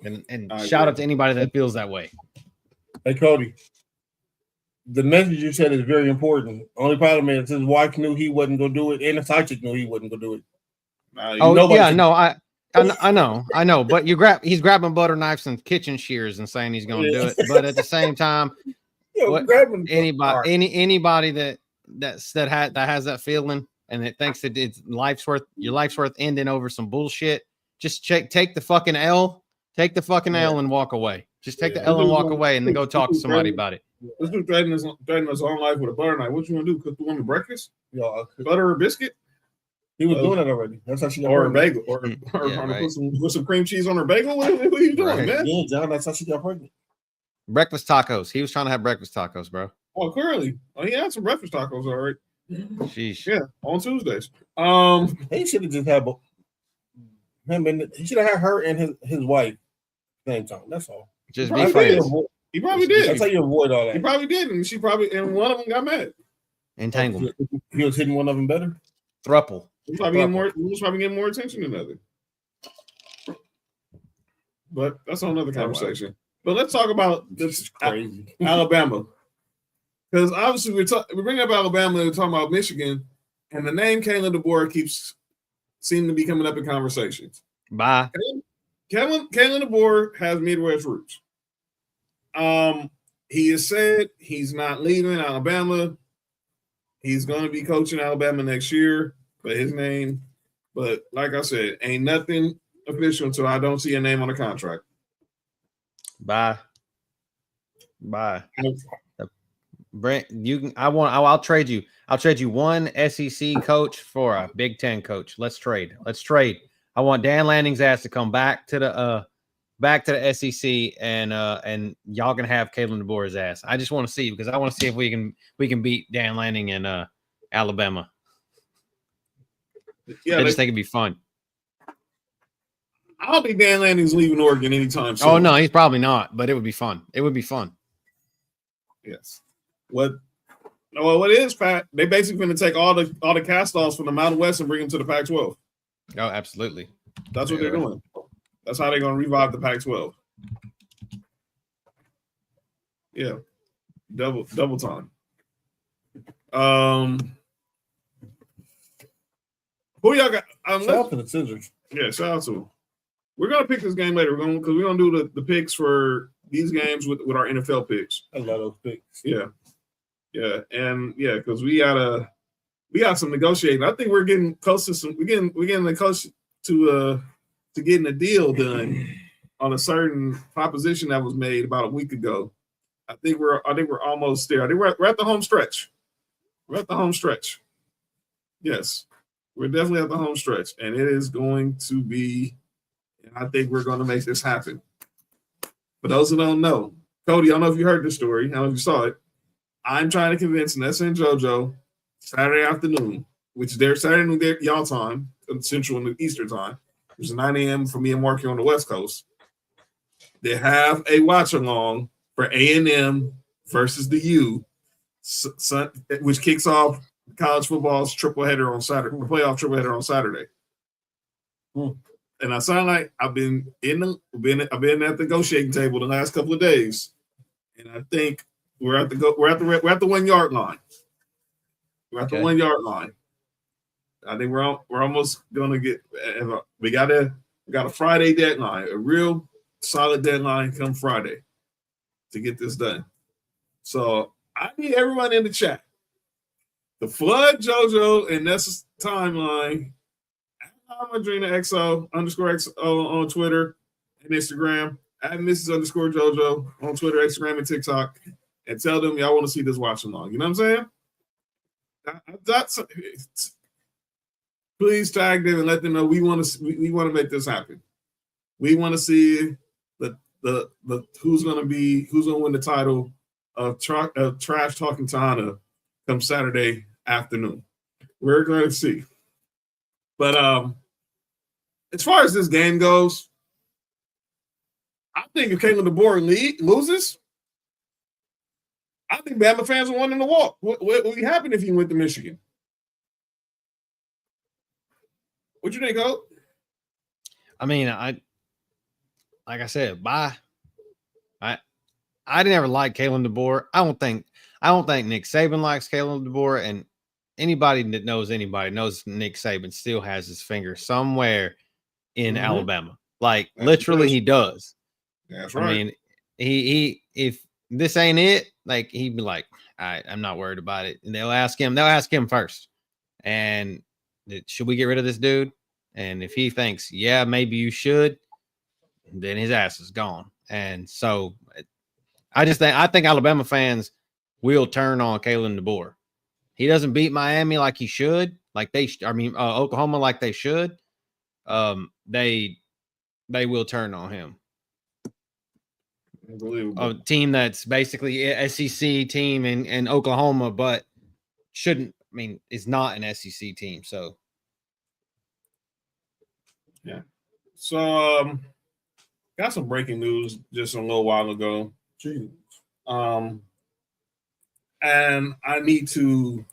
And shout out to anybody that feels that way. Hey Cody, the message you said is very important. Only problem is his wife knew he wasn't gonna do it, and the side chick knew he wasn't gonna do it. I know, but he's grabbing butter knives and kitchen shears and saying he's going to do it. But at the same time, anybody that has that feeling and that thinks that your life's worth ending over some bullshit, just take the fucking L, and walk away. Just take the L and walk away, and then go talk to somebody about it. This dude threatening his own life with a butter knife. What you gonna do? Cook the woman breakfast? Butter or biscuit? He was doing it already. That's how she got pregnant. Or a bagel. Put some cream cheese on her bagel. What are you doing, man? Yeah, John, that's how she got pregnant. Breakfast tacos. He was trying to have breakfast tacos, bro. Oh, clearly. Oh, he had some breakfast tacos, all right. Sheesh. Yeah, on Tuesdays. He should have just had him and he should have had her and his wife same time. That's all. Just be friends. He probably did. That's how you avoid all that. He probably did, and one of them got mad. Entanglement. He was hitting one of them better. Thruple. He was probably getting more attention than other. But that's another conversation. But let's talk about this crazy Alabama. Because obviously we're bringing up Alabama and we're talking about Michigan, and the name Kalen DeBoer keeps seeming to be coming up in conversations. Bye. Kalen DeBoer has Midwest roots. He has said he's not leaving Alabama. He's going to be coaching Alabama next year. But his name, but like I said, ain't nothing official until I don't see a name on the contract. Bye. Brent, I'll trade you. I'll trade you one SEC coach for a Big Ten coach. Let's trade. I want Dan Lanning's ass to come back to the SEC and y'all can have Kalen DeBoer's ass. I just want to see because I want to see if we can beat Dan Lanning in Alabama. Yeah, I just think it'd be fun. I don't think Dan Lanning's leaving Oregon anytime soon. Oh no, he's probably not. But it would be fun. Yes. What is, Pat? They basically going to take all the cast-offs from the Mountain West and bring them to the Pac-12. Oh, absolutely. That's what they're doing. That's how they're going to revive the Pac-12. Yeah, double time. Who y'all got? Shout out to the Scissors. Yeah, shout out to them. We're gonna pick this game later. We're gonna do the picks for these games with our NFL picks. I love those picks. Yeah, and because we got some negotiating. I think we're getting close to some. We're getting close to getting a deal done on a certain proposition that was made about a week ago. I think we're almost there. I think we're at the home stretch. We're at the home stretch. Yes. We're definitely at the home stretch, and it is going to be, and I think we're going to make this happen. For those who don't know, Cody, I don't know if you heard this story. I don't know if you saw it. I'm trying to convince Nessa and JoJo Saturday afternoon, which is their Saturday noon, y'all time, Central and Eastern time, which is 9 a.m. for me and Mark here on the West Coast. They have a watch-along for A&M versus the U, which kicks off college football's triple header on Saturday, playoff triple header on Saturday. and I sound like I've been at the negotiating table the last couple of days, and I think we're at the 1 yard line. We're at the 1 yard line. I think we're almost gonna get. We got a Friday deadline, a real solid deadline come Friday to get this done. So I need everyone in the chat to flood JoJo and Nessa's timeline. Madrina XO _XO on Twitter and Instagram, at Mrs._JoJo on Twitter, Instagram, and TikTok, and tell them y'all want to see this watch along. You know what I'm saying? Please tag them and let them know we want to make this happen. We want to see the who's going to win the title of Trash Talking Tana come Saturday afternoon. We're going to see. But as far as this game goes, I think if Kalen DeBoer loses, I think Bama fans will want him to walk. What would happen if he went to Michigan? What you think, Coach? I mean, like I said, I didn't ever like Kalen DeBoer. I don't think Nick Saban likes Kalen DeBoer, and anybody that knows anybody knows Nick Saban still has his finger somewhere in Alabama. Like literally, he does. That's right. I mean, he if this ain't it, like he'd be like, all right, I'm not worried about it. And they'll ask him first. And should we get rid of this dude? And if he thinks, yeah, maybe you should, then his ass is gone. And so I think Alabama fans will turn on Kalen DeBoer. He doesn't beat Miami like he should, Oklahoma like they should. They will turn on him. A team that's basically an SEC team in Oklahoma, but is not an SEC team. So, yeah. So, got some breaking news just a little while ago. And I need to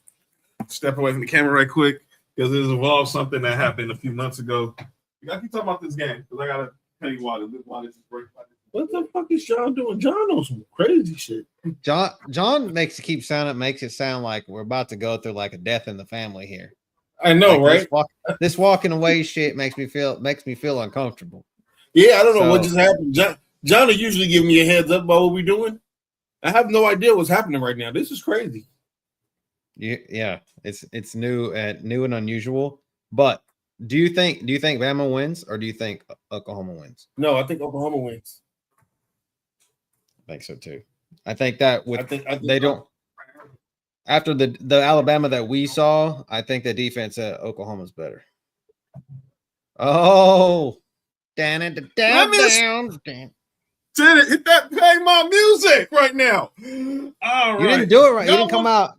step away from the camera right quick because it involves something that happened a few months ago. You gotta keep talking about this game because I gotta tell you why this is breaking. What the fuck is John doing? John on some crazy shit. John makes it sound like we're about to go through like a death in the family here. I know, right? This walking away shit makes me feel uncomfortable. Yeah, I don't know what just happened. John will usually give me a heads up about what we're doing. I have no idea what's happening right now. This is crazy. Yeah, it's new and unusual. But do you think Bama wins or do you think Oklahoma wins? No, I think Oklahoma wins. I think so too. I think that they don't. After the Alabama that we saw, I think the defense at Oklahoma's better. Oh, down. Hit that play my music right now. All right. You didn't do it right. You didn't come out.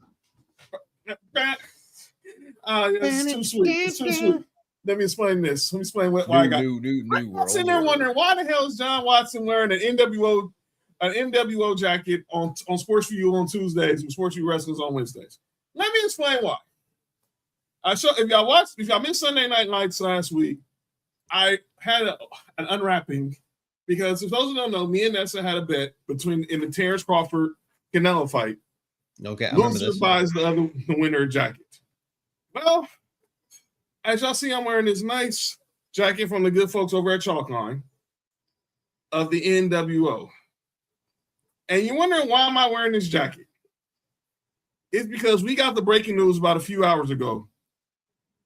It's too sweet. It's too sweet. Let me explain this. Let me explain why I got. I'm sitting there wondering why the hell is John Watson wearing an NWO jacket on Sports4U on Tuesdays and Sports4U Wrestlers on Wednesdays. Let me explain why. If y'all missed Sunday Night Lights last week, I had an unwrapping because if those who don't know, me and Nessa had a bet in the Terrence Crawford Canelo fight. Okay, I remember loser this buys the winner jacket. Well, as y'all see, I'm wearing this nice jacket from the good folks over at Chalkline of the NWO. And you're wondering why am I wearing this jacket? It's because we got the breaking news about a few hours ago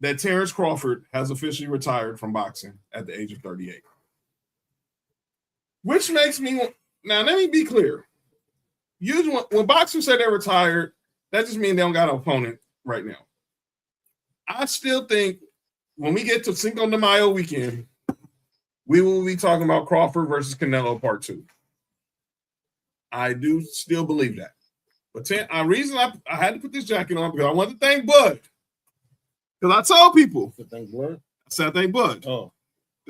that Terrence Crawford has officially retired from boxing at the age of 38. Which makes me now let me be clear. Usually when boxers say they're retired, that just means they don't got an opponent right now. I still think when we get to Cinco de Mayo weekend, we will be talking about Crawford versus Canelo Part 2. I do still believe that. But the reason I had to put this jacket on because I wanted to thank Bud. Because I told people. Thank Bud? I said thank Bud. Oh.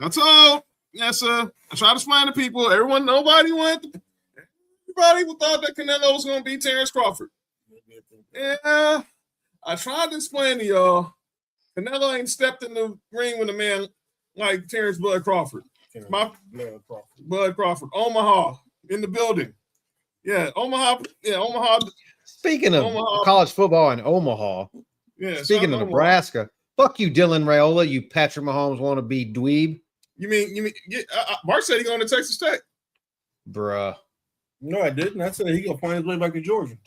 I told, yes, sir. I tried to explain to people. Everybody thought that Canelo was going to beat Terrence Crawford. Yeah. I tried to explain to y'all, Canelo ain't stepped in the ring with a man like Terrence Bud Crawford. Bud Crawford. Omaha in the building. Yeah, Omaha. Yeah, Omaha. Speaking of college football in Omaha, speaking of Nebraska, fuck you, Dylan Raiola, you Patrick Mahomes wannabe dweeb. You mean? Mark said he going to Texas Tech, bruh. No, I didn't. I said he gonna find his way back to Georgia.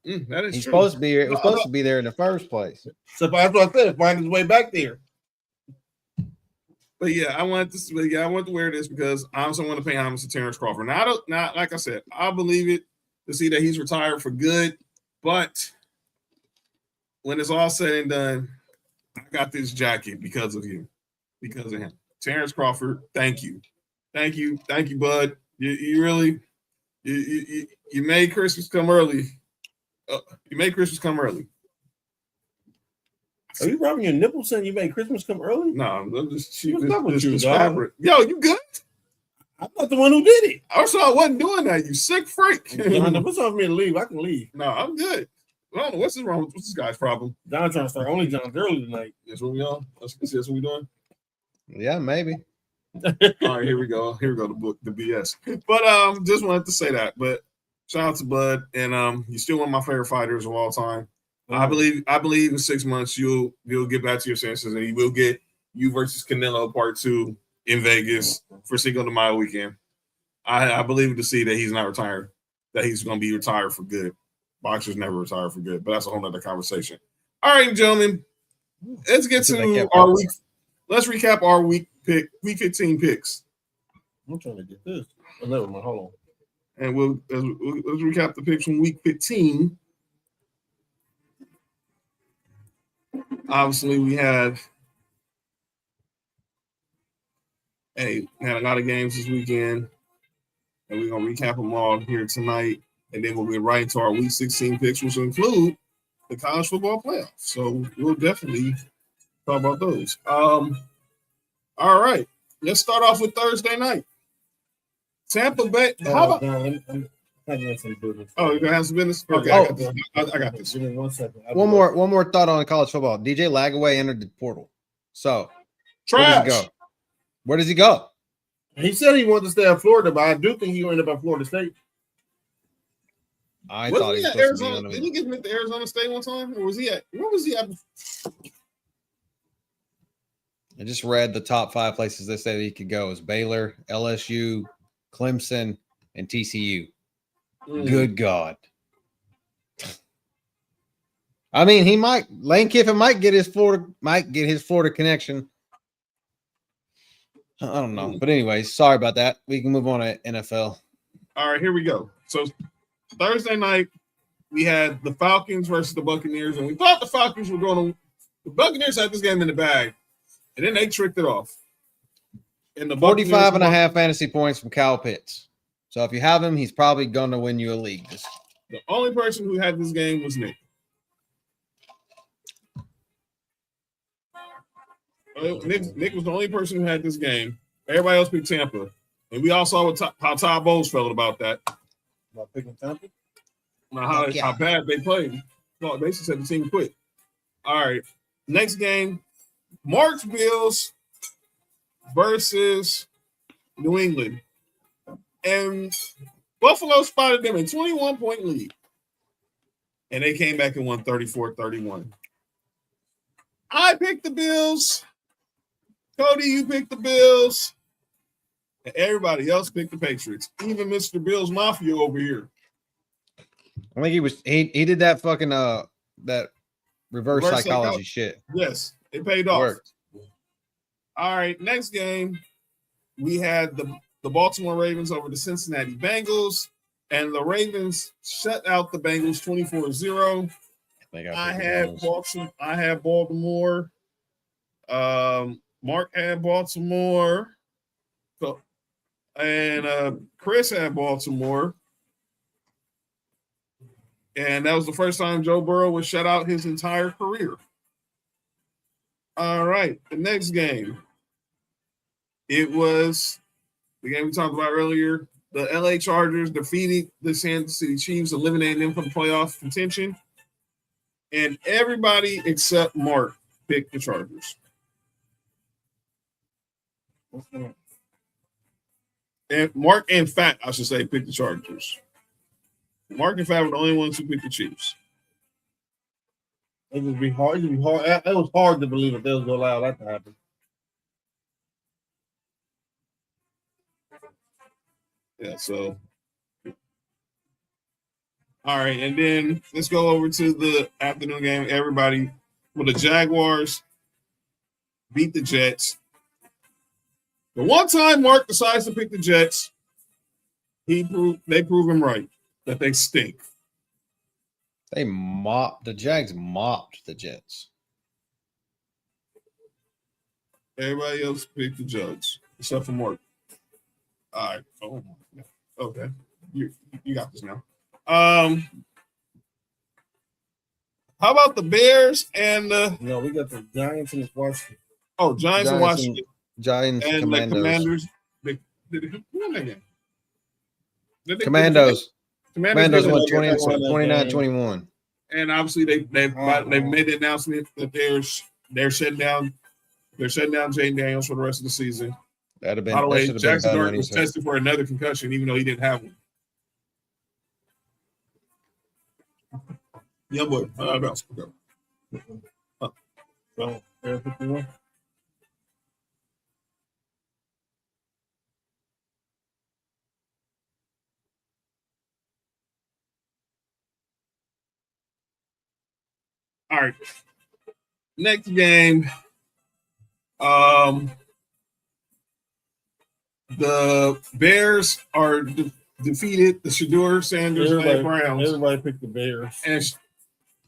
That is He's true. supposed to be here. It was supposed to be there in the first place. So that's what I said. Find his way back there. But yeah, I want to wear this because I also want to pay homage to Terrence Crawford. Now, like I said, I believe it to see that he's retired for good. But when it's all said and done, I got this jacket because of him. Terrence Crawford, thank you, bud. You really made Christmas come early. You made Christmas come early. Are you rubbing your nipples saying you made Christmas come early? No, I'm just What's up with you, dog? Yo, you good? I'm not the one who did it. Also, I wasn't doing that. You sick freak. John, if it's on me to leave, I can leave. No, I'm good. I don't know what's this guy's problem. John trying to start only John's early tonight. That's what we on. That's what we doing. Yeah, maybe. All right, here we go. The BS. But just wanted to say that. But shout out to Bud, and he's still one of my favorite fighters of all time. I believe in 6 months you'll get back to your senses, and you will get you versus Canelo Part 2 in Vegas for Cinco de Mayo weekend. I believe to see that he's not retired, that he's going to be retired for good. Boxers never retire for good, but that's a whole other conversation. All right, gentlemen, let's get to our week. Let's recap our week 15 picks. I'm trying to get this. Oh, never mind. Hold on. And let's recap the picks from week 15. Obviously, we had a lot of games this weekend, and we're going to recap them all here tonight, and then we'll get right into our Week 16 picks, which will include the college football playoffs. So we'll definitely talk about those. All right. Let's start off with Thursday night. Tampa Bay. How about? I'm having some business. Oh, you're gonna have some business? Okay, I got this. Give me 1 second. One more thought on college football. DJ Lagaway entered the portal. So Trash. Where does he go? He said he wanted to stay at Florida, but I do think he will end up at Florida State. I thought he was at supposed Arizona. to be Didn't he get him to Arizona State one time? Or was he at? Where was he at? I just read the top 5 places they said he could go is Baylor, LSU, Clemson, and TCU. Good God. I mean, Lane Kiffin might get his Florida connection. I don't know. But anyways, sorry about that. We can move on to NFL. All right, here we go. So Thursday night, we had the Falcons versus the Buccaneers, and we thought the Falcons were going to – the Buccaneers had this game in the bag, and then they tricked it off. And the 45.5 fantasy points from Kyle Pitts. So if you have him, he's probably going to win you a league. The only person who had this game was Nick. Nick was the only person who had this game. Everybody else picked Tampa. And we all saw how Todd Bowles felt about that. About picking Tampa? How bad they played. No, basically said the team quit. All right. Next game, Mark's Bills versus New England. And Buffalo spotted them in 21-point lead. And they came back and won 34-31. I picked the Bills. Cody, you picked the Bills. And everybody else picked the Patriots. Even Mr. Bills Mafia over here. I think he did that fucking that reverse psychology shit. Yes, it paid off. Worked. All right, next game, we had the Baltimore Ravens over the Cincinnati Bengals, and the Ravens shut out the Bengals 24-0. I had Baltimore. Mark had Baltimore. And Chris had Baltimore. And that was the first time Joe Burrow was shut out his entire career. All right, the next game. It was the game we talked about earlier. The LA Chargers defeated the Kansas City Chiefs, eliminating them from playoff contention. And everybody except Mark picked the Chargers. And Mark and Fat, I should say, picked the Chargers. Mark and Fat were the only ones who picked the Chiefs. It would be hard. It would be hard. It was hard to believe that they was going to allow that to happen. Yeah, so. All right, and then let's go over to the afternoon game. Everybody, well, the Jaguars beat the Jets. The one time Mark decides to pick the Jets, they prove him right that they stink. The Jags mopped the Jets. Everybody else picked the Judge, except for Mark. All right. Oh, okay. You got this now. How about the Bears and the? No, we got the Giants and the Washington. Oh, Giants and Washington. Giants and Commandos. The Commanders. Who won that game? Commandos won 29-21. 29-21. And obviously they've made the announcement that they're shutting down Jaden Daniels for the rest of the season. That'd have been. By the way, Jackson Dart was tested for another concussion, even though he didn't have one. Yeah, boy. Bounce. Go. So, Air 51. All right. Next game. The Bears are defeated the Shedeur Sanders and Browns. Everybody picked the Bears. And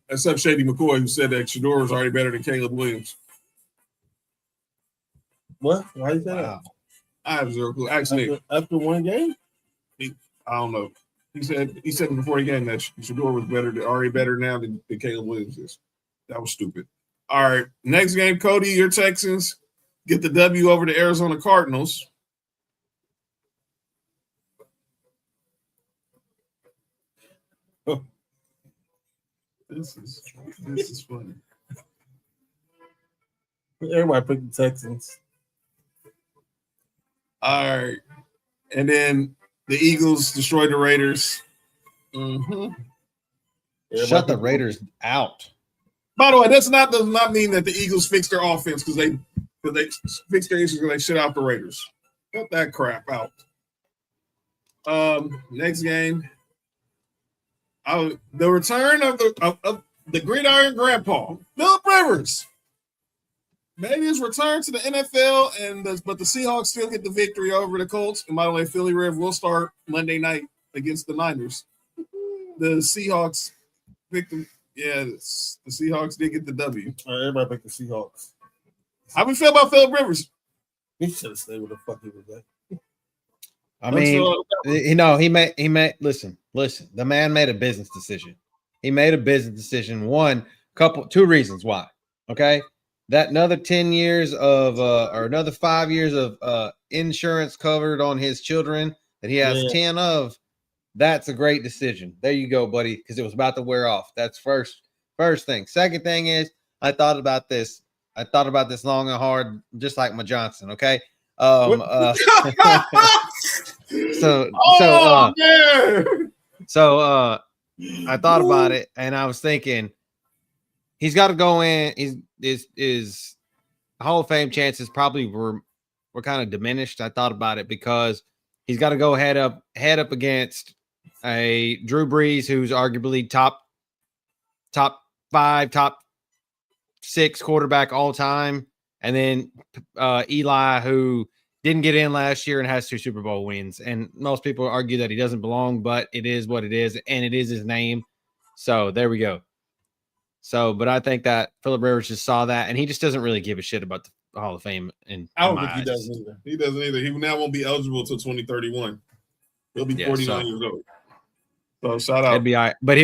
except Shady McCoy, who said that Shedeur was already better than Caleb Williams. What? Why you say that? I have zero clue. Actually, after one game? I don't know. He said before the game that Shedeur was already better now than Caleb Williams is. That was stupid. All right. Next game, Cody, your Texans get the W over the Arizona Cardinals. Oh. This is funny. Everybody picked the Texans. All right. And then the Eagles destroyed the Raiders. Mm-hmm. Shut the Raiders out. By the way, does not mean that the Eagles fixed their offense because they fixed their issues because they shut out the Raiders. Cut that crap out. Next game. The return of the gridiron grandpa, Philip Rivers, made his return to the NFL, but the Seahawks still get the victory over the Colts. And by the way, Philly Riv will start Monday night against the Niners. The Seahawks victim. Yeah, the Seahawks did get the W. Everybody picked the Seahawks. How we feel about Philip Rivers? He should have stayed with the fuck he was at. I mean, he made listen. The man made a business decision. He made a business decision. Two reasons why. Okay, that another 10 years of or another 5 years of insurance covered on his children that he has 10 of. That's a great decision. There you go, buddy, because it was about to wear off. That's first thing. Second thing is, I thought about this long and hard, just like my Johnson. Okay. So I thought about it, and I was thinking he's got to go in. His Hall of Fame chances probably were kind of diminished. I thought about it because he's got to go head up against a Drew Brees, who's arguably top 5, top 6 quarterback all time, and then Eli, who didn't get in last year and has 2 Super Bowl wins. And most people argue that he doesn't belong, but it is what it is, and it is his name. So there we go. So, but I think that Philip Rivers just saw that, and he just doesn't really give a shit about the Hall of Fame. I don't think he does either. He doesn't either. He now won't be eligible until 2031. He'll be 49 years old. So shout out. It'd be all right. But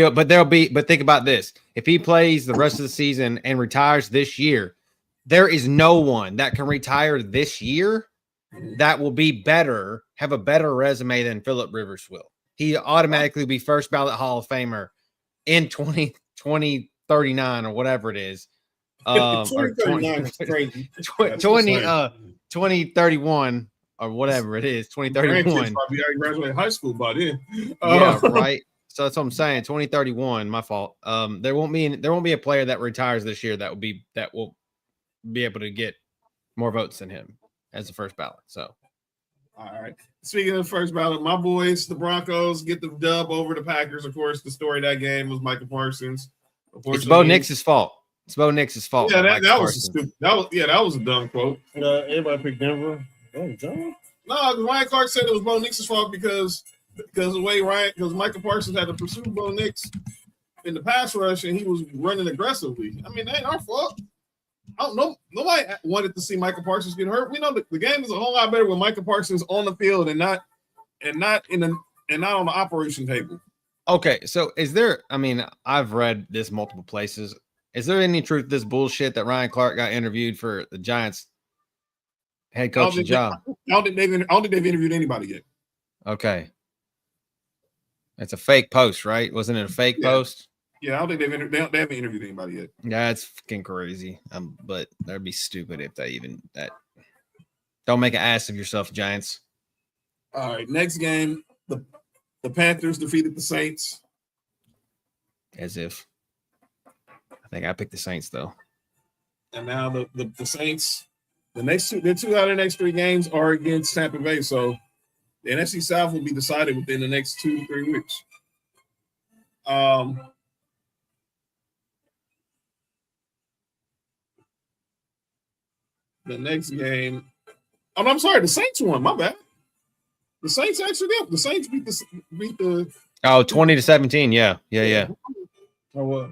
think about this. If he plays the rest of the season and retires this year, there is no one that can retire this year that will have a better resume than Philip Rivers will. He automatically be first ballot Hall of Famer in 2039 or whatever it is. 2039 is crazy. 2031 or whatever it is, Grandkids 2031. probably already graduated high school by then. Yeah, right. So that's what I'm saying. 2031, my fault. There won't be a player that retires this year that will be able to get more votes than him as the first ballot. So, all right. Speaking of the first ballot, my boys, the Broncos, get the dub over the Packers. Of course, the story of that game was Michael Parsons. It's Bo Nix's fault. It's Bo Nix's fault. Yeah, that was stupid. That was a dumb quote. Everybody picked Denver. Oh, John. No, Ryan Clark said it was Bo Nix's fault because the way Michael Parsons had to pursue Bo Nix in the pass rush and he was running aggressively. I mean, that ain't our fault. I don't know. Nobody wanted to see Michael Parsons get hurt. We know the game is a whole lot better with Michael Parsons on the field and not on the operation table. Okay, so is there? I mean, I've read this multiple places. Is there any truth to this bullshit that Ryan Clark got interviewed for the Giants head coaching job? I don't think they've interviewed anybody yet. Okay, it's a fake post, right? Wasn't it a fake post? Yeah, I don't think they haven't interviewed anybody yet. Yeah, it's fucking crazy. But that'd be stupid if they even that. Don't make an ass of yourself, Giants. All right, next game, the Panthers defeated the Saints. As if. I think I picked the Saints though. And now the Saints, their two out of the next three games are against Tampa Bay. So the NFC South will be decided within the next 2 to 3 weeks. The next game. Oh, I'm sorry. The Saints won. My bad. The Saints actually did. The Saints beat the. Oh, 20-17. Yeah. Oh, well.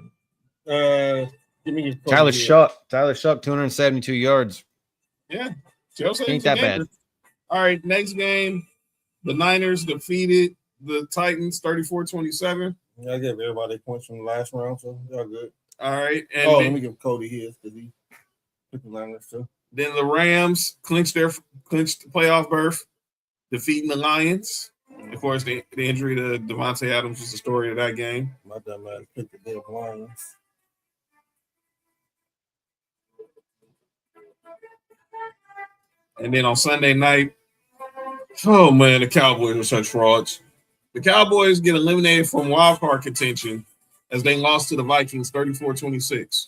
Give me your Tyler Shuck, 272 yards. Yeah. Ain't that bad. All right. Next game. The Niners defeated the Titans 34-27. I gave everybody points from the last round, so y'all good. All right. And let me give Cody his because he picked the Niners too. Then the Rams clinched the playoff berth, defeating the Lions. Of course, the injury to Devontae Adams was the story of that game. My dumb ass picked the damn Lions. And then on Sunday night, oh man, the Cowboys are such frauds. The Cowboys get eliminated from wild card contention as they lost to the Vikings 34-26.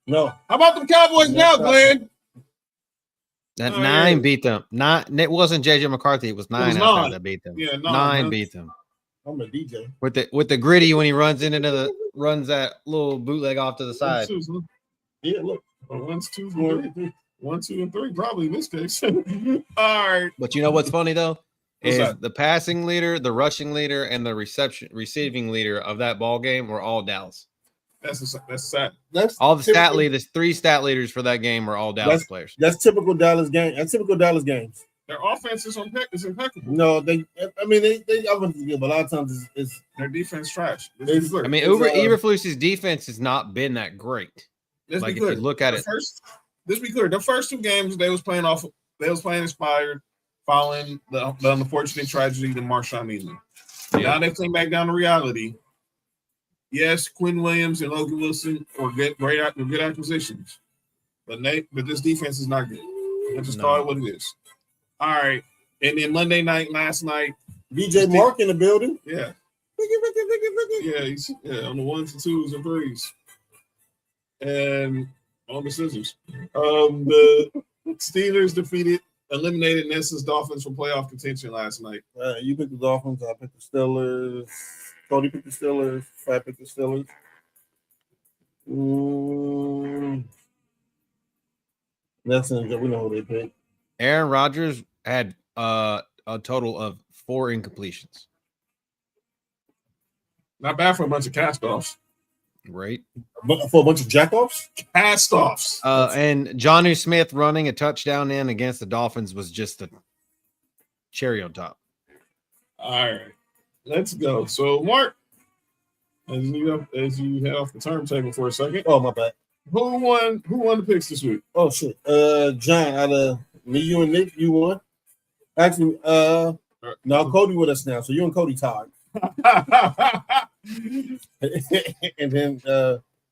No. How about the Cowboys now, Glenn? That 9 beat them. It wasn't JJ McCarthy. It was 9 that beat them. Yeah, 9 beat them. I'm a DJ. With the gritty when he runs that little bootleg off to the side. Yeah, look. 1, 2, 3. 1, 2, and 3, probably in this case. All right. But you know what's funny though? What's is that? The passing leader, the rushing leader, and the receiving leader of that ball game were all Dallas. That's sad. That's all the stat leaders, 3 stat leaders for that game were all Dallas players. That's typical Dallas game. That's typical Dallas games. Their offense is impeccable. No, they offense is good, but a lot of times it's their defense trash. I mean, Eberflus's defense has not been that great. Like if you look at it, let's be clear. The first 2 games they was playing inspired, following the unfortunate tragedy of Marshawn Lynch. Now they came back down to reality. Yes, Quinn Williams and Logan Wilson were good acquisitions, but this defense is not good. I just call it what it is. All right, and then Monday night, last night, DJ Mark in the building. Yeah, he's on the 1s and 2s and 3s, and on the scissors. The Steelers eliminated Nessa's Dolphins from playoff contention last night. You picked the Dolphins. I picked the Steelers. Cody picked the Steelers. I picked the Steelers. We know who they picked. Aaron Rodgers had a total of 4 incompletions. Not bad for a bunch of cast-offs. Right. But for a bunch of jack-offs? Cast-offs. And Jonnu Smith running a touchdown in against the Dolphins was just the cherry on top. All right. Let's go. So, Mark, as you head off the turntable for a second. Oh, my bad. Who won the picks this week? Oh, shit. John, out of me, you, and Nick, you won. Actually, now Cody with us now, so you and Cody tied. And then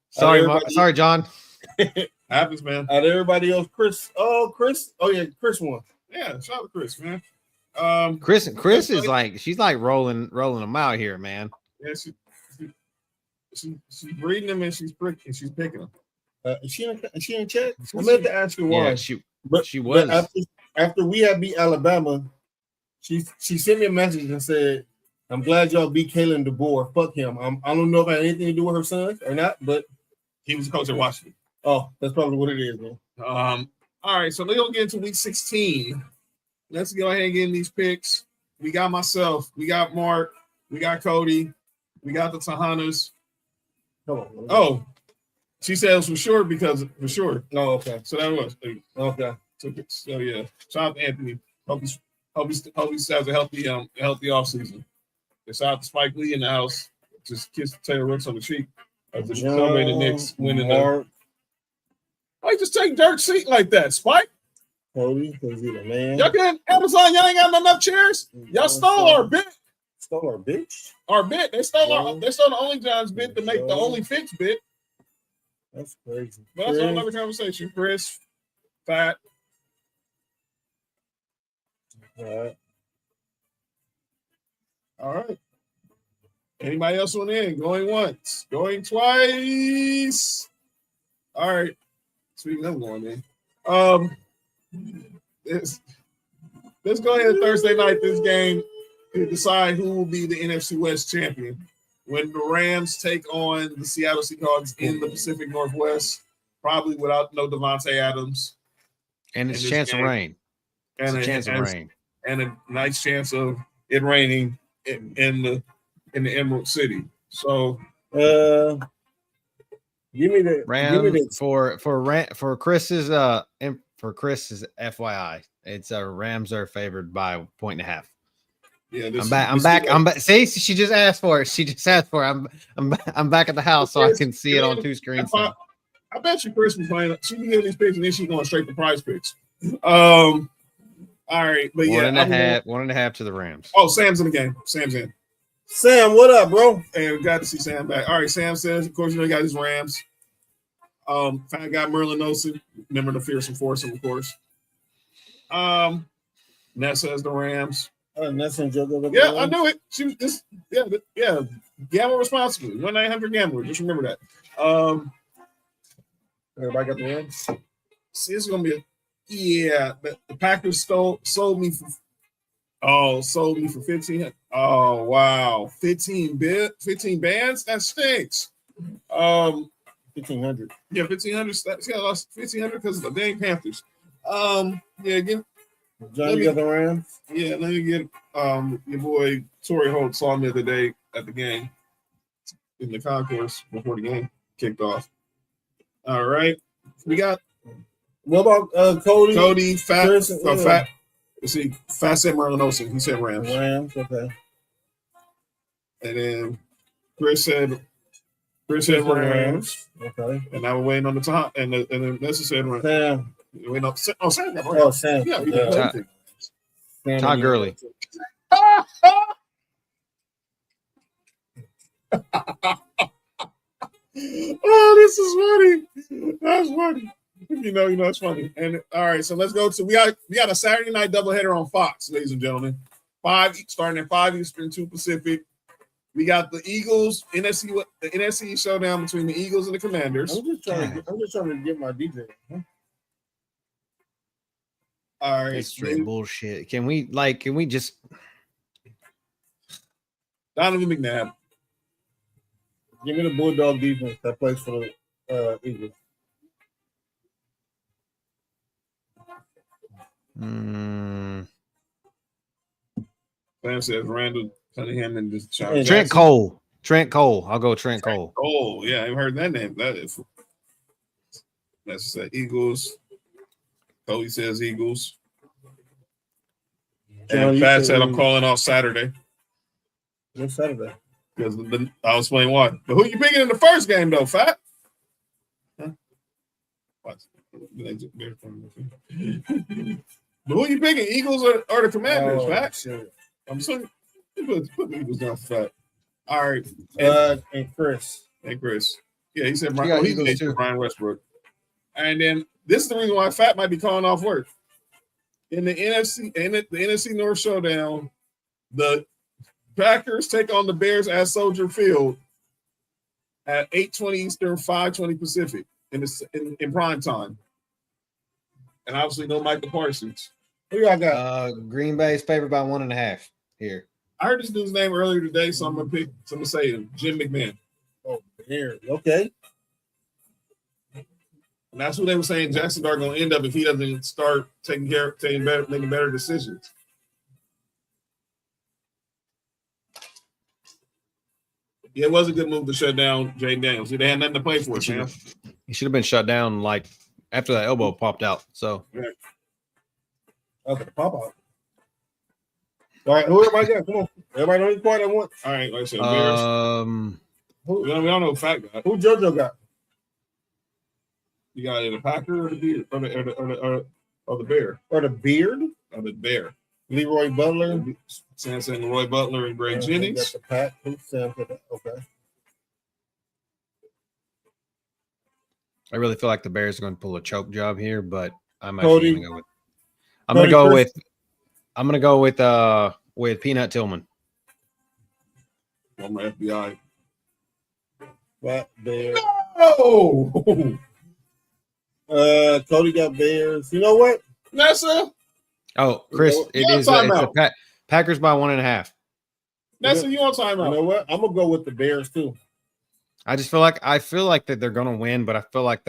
sorry, John. Happens, man. Out of everybody else, Chris. Oh, yeah, Chris won. Yeah, shout out to Chris, man. Chris is like she's like rolling them out here, man. Yeah, she's breeding them and she's picking them. Is she in chat? I meant to ask her why. Yeah, she was. But after we had beat Alabama, she sent me a message and said, "I'm glad y'all beat Kalen DeBoer. Fuck him. I don't know if it had anything to do with her son or not, but he was a coach at Washington. Oh, that's probably what it is, man. All right, so we're gonna get into week 16. Let's go ahead and get in these picks. We got myself, we got Mark, we got Cody, we got the Tejanas. Come on. Oh, she said it was for sure because for sure. Oh, okay. So that was okay. So yeah, shout out to Anthony. Hope he has a healthy offseason. Shout out to Spike Lee in the house. Just kiss Taylor Rooks on the cheek. After celebrating the Knicks winning the. Why you just take Dirk's seat like that, Spike? Cody, because he's a man. Y'all can Amazon, y'all ain't got enough chairs. Y'all stole our bit. Stole our bitch? Our bit. They stole the Only John's bit to make the Only Fix bit. That's crazy. But that's another conversation. Chris, Fat. All right. Anybody else on in? Going once, going twice. All right. Speaking of going in, let's go ahead Thursday night. This game to decide who will be the NFC West champion when the Rams take on the Seattle Seahawks in the Pacific Northwest, probably without no Devontae Adams, and it's a chance of rain. And a chance of rain, and a nice chance of it raining in the Emerald City. So. Give me the Rams for Chris's FYI. It's Rams are favored by 1.5. Yeah, I'm back. See, she just asked for it. She just asked for it. I'm back at the house so I can see it on two screens. I bet you Chris was playing. She can get these picks and then she's going straight to prize picks. All right, but one and a half to the Rams. Oh, Sam's in the game. Sam's in. Sam, what up, bro? And got to see Sam back. All right, Sam says, of course, you know, he got his Rams. Fat guy Merlin Nelson, member of the Fearsome Foursome, of course. Ness says the Rams. Ness and Joe. Yeah, I knew it. She was just, yeah. Gamble responsibly. 1-800 Gambler. Just remember that. Everybody got the Rams? See, it's going to be the Packers sold me for 15. Oh wow, 15 bands. That stinks. 1,500. Yeah, 1,500. She got lost 1,500 because of the dang Panthers. Again. Johnny got the Rams. Yeah, let me get your boy Torrey Holt saw me the other day at the game in the concourse before the game kicked off. All right, we got. What about Cody? Cody, Fat. Fat. Let's see, Fat said Merlin Olsen. He said Rams. Rams, okay. And then Chris said Rams. Okay. And now we're waiting on the top. And then Nessa said Rams. Sam. Wait, no, Sam got Rams. Oh, Sam. Yeah. Todd Gurley. Oh, this is funny. That's funny. You know, it's funny. And all right, so let's go to we got a Saturday night doubleheader on Fox, ladies and gentlemen. 5 starting at 5 Eastern, 2 Pacific. We got the Eagles, the NFC showdown between the Eagles and the Commanders. I'm just trying to get my DJ. Huh? All right, it's straight bullshit. Can we just Donovan McNabb? Give me the Bulldog defense that plays for the Eagles. Sam says Randall Cunningham and just Trent Cole. I'll go Trent Cole. Oh, yeah, I've heard that name. That's the Eagles. Cody says Eagles. And Fat said I'm calling off Saturday. What's Saturday? Because I'll explain why. But who you picking in the first game though, Fat? Huh? What? But who you picking? Eagles or the Commanders, Fat? Shit. I'm sorry. Put the Eagles down for Fat. All right. And Chris. Yeah, he said Brian Westbrook. And then this is the reason why Fat might be calling off work. In the NFC North Showdown, the Packers take on the Bears at Soldier Field at 8:20 Eastern, 5:20 Pacific in prime time. And obviously no Michael Parsons. Who y'all got? Green Bay's favored by 1.5 here. I heard this dude's name earlier today, so I'm gonna say him, Jim McMahon. Oh, here. Okay. And that's who they were saying Jacksonville are going to end up if he doesn't start making better decisions. Yeah, it was a good move to shut down Jaden Daniels. They had nothing to play for, man. He should have been shut down like after that elbow popped out. So Okay, pop out. All right, who everybody got? Come on. Everybody know his part at once. All right, like I said, Bears. We don't know who Fat got. Who JoJo got? You got the Packer or the Beard or the Bear Or the Beard? or the Bear. Leroy Butler. Samson, Roy Butler, and Greg Got Jennings. the Pack. Who's Sam for that? Okay. I really feel like the Bears are going to pull a choke job here, but I'm Cody. actually going to go with. I'm going to go with Peanut Tillman. I'm my FBI. Fat Bear. Oh, Cody got Bears. You know what? Nessa, Oh, Chris, You it on is it's timeout. the Packers by 1.5. Nessa, you on You timeout? know what? I'm gonna go with the Bears too. I feel like that they're going to win, but I feel like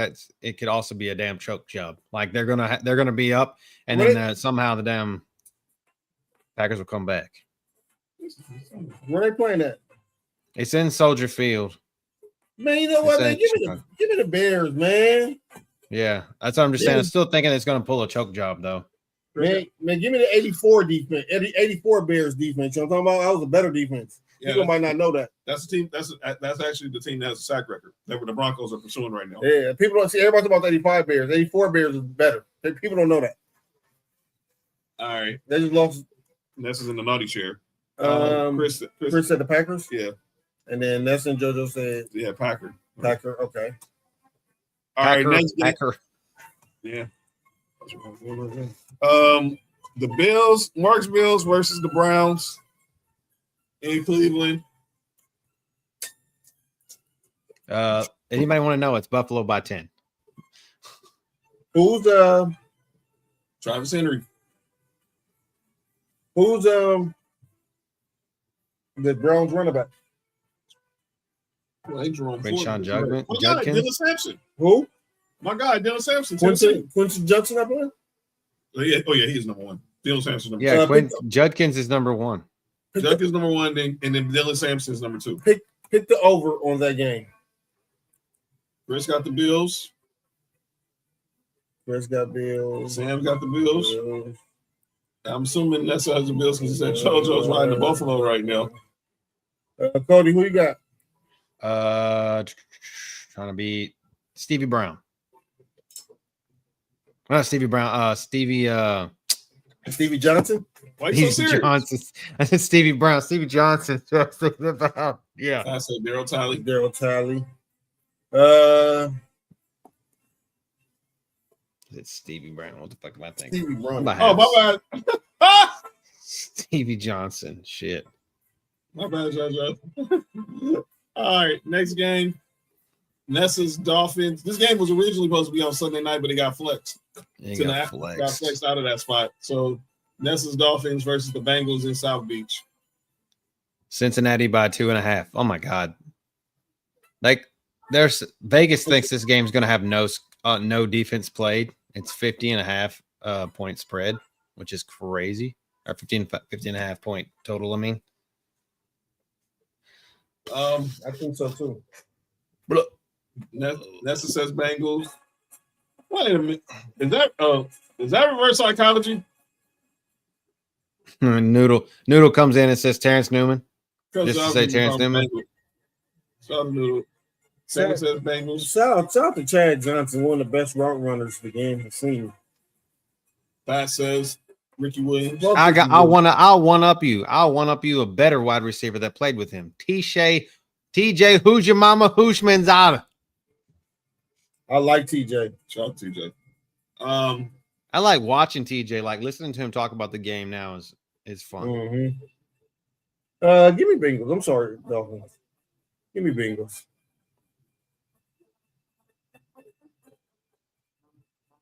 it could also be a damn choke job. Like they're gonna be up, and then somehow the damn Packers will come back. Where they playing at? It's in Soldier Field. Man, you know what, man? It's Give me the Bears, man. Yeah, that's what I'm just saying. I'm still thinking it's going to pull a choke job though. Man, give me the 84 defense, 84 Bears defense. You know what I'm talking about? That was a better defense. Yeah, People might not know that. that's the team. That's actually the team that has a sack record that the Broncos are pursuing right now. Yeah, people don't see. Everybody talking about the 85 Bears. 84 Bears is better. People don't know that. All right, They just lost. Nessa's in the naughty chair. Chris said the Packers, Yeah, and then Ness and JoJo said yeah, Packer. Packer. Okay. All right, next game. Packer. Yeah. The Bills, Mark's Bills versus the Browns in Cleveland. Anybody want to know? It's Buffalo by 10. Who's Travis Henry. the Browns running back? Well, Jerome Quinshon Ford. Judkins? My guy, Dylan Sampson. Who? My guy, Dylan Sampson. Tennessee. Quincy Johnson up there? Oh yeah, he's number one. Dylan Sampson's number Yeah, two. Judkins is number 1. Judkins number one, and then Dylan Sampson's number 2. Pick the over on that game. Chris got the Bills. Chris got Bills. Sam got the Bills. I'm assuming that's has the Bills because he said JoJo's riding to Buffalo right now. Cody, who you got? Trying to beat Stevie Brown. Not Stevie Brown. Stevie Johnson. Why you so Stevie serious? Johnson. I said Stevie Brown. Stevie Johnson. I was thinking about. Yeah. I said Daryl Talley. Daryl Talley. It's Stevie Brown. What the fuck am I thinking? Stevie Brown. Oh, my bad. Stevie Johnson. Shit. My bad, JoJo. All right, next game. Nessa's Dolphins. This game was originally supposed to be on Sunday night, but it got flexed. He Got flexed out of that spot. So Nessa's Dolphins versus the Bengals in South Beach. Cincinnati by 2.5. Oh my God. Like there's Vegas thinks this game's going to have no defense played. It's 50.5 point spread, which is crazy. Or 50.5 point total. I mean, I think so too. Nessa says Bengals. Wait a minute. Is that reverse psychology? Noodle comes in and says Terrence Newman. Just to say Terrence Newman. Shout out Noodle. Sam says Bengals. Shout out to Chad Johnson, one of the best route runners the game has seen. Pat says Ricky Williams. I'll one up you. I'll one up you a better wide receiver that played with him. TJ, who's your mama? Hushmanzada. I like TJ. Shout out to TJ. I like watching TJ. Like listening to him talk about the game now is fun. Mm-hmm. Give me Bengals. I'm sorry, Dolphins. Give me Bengals.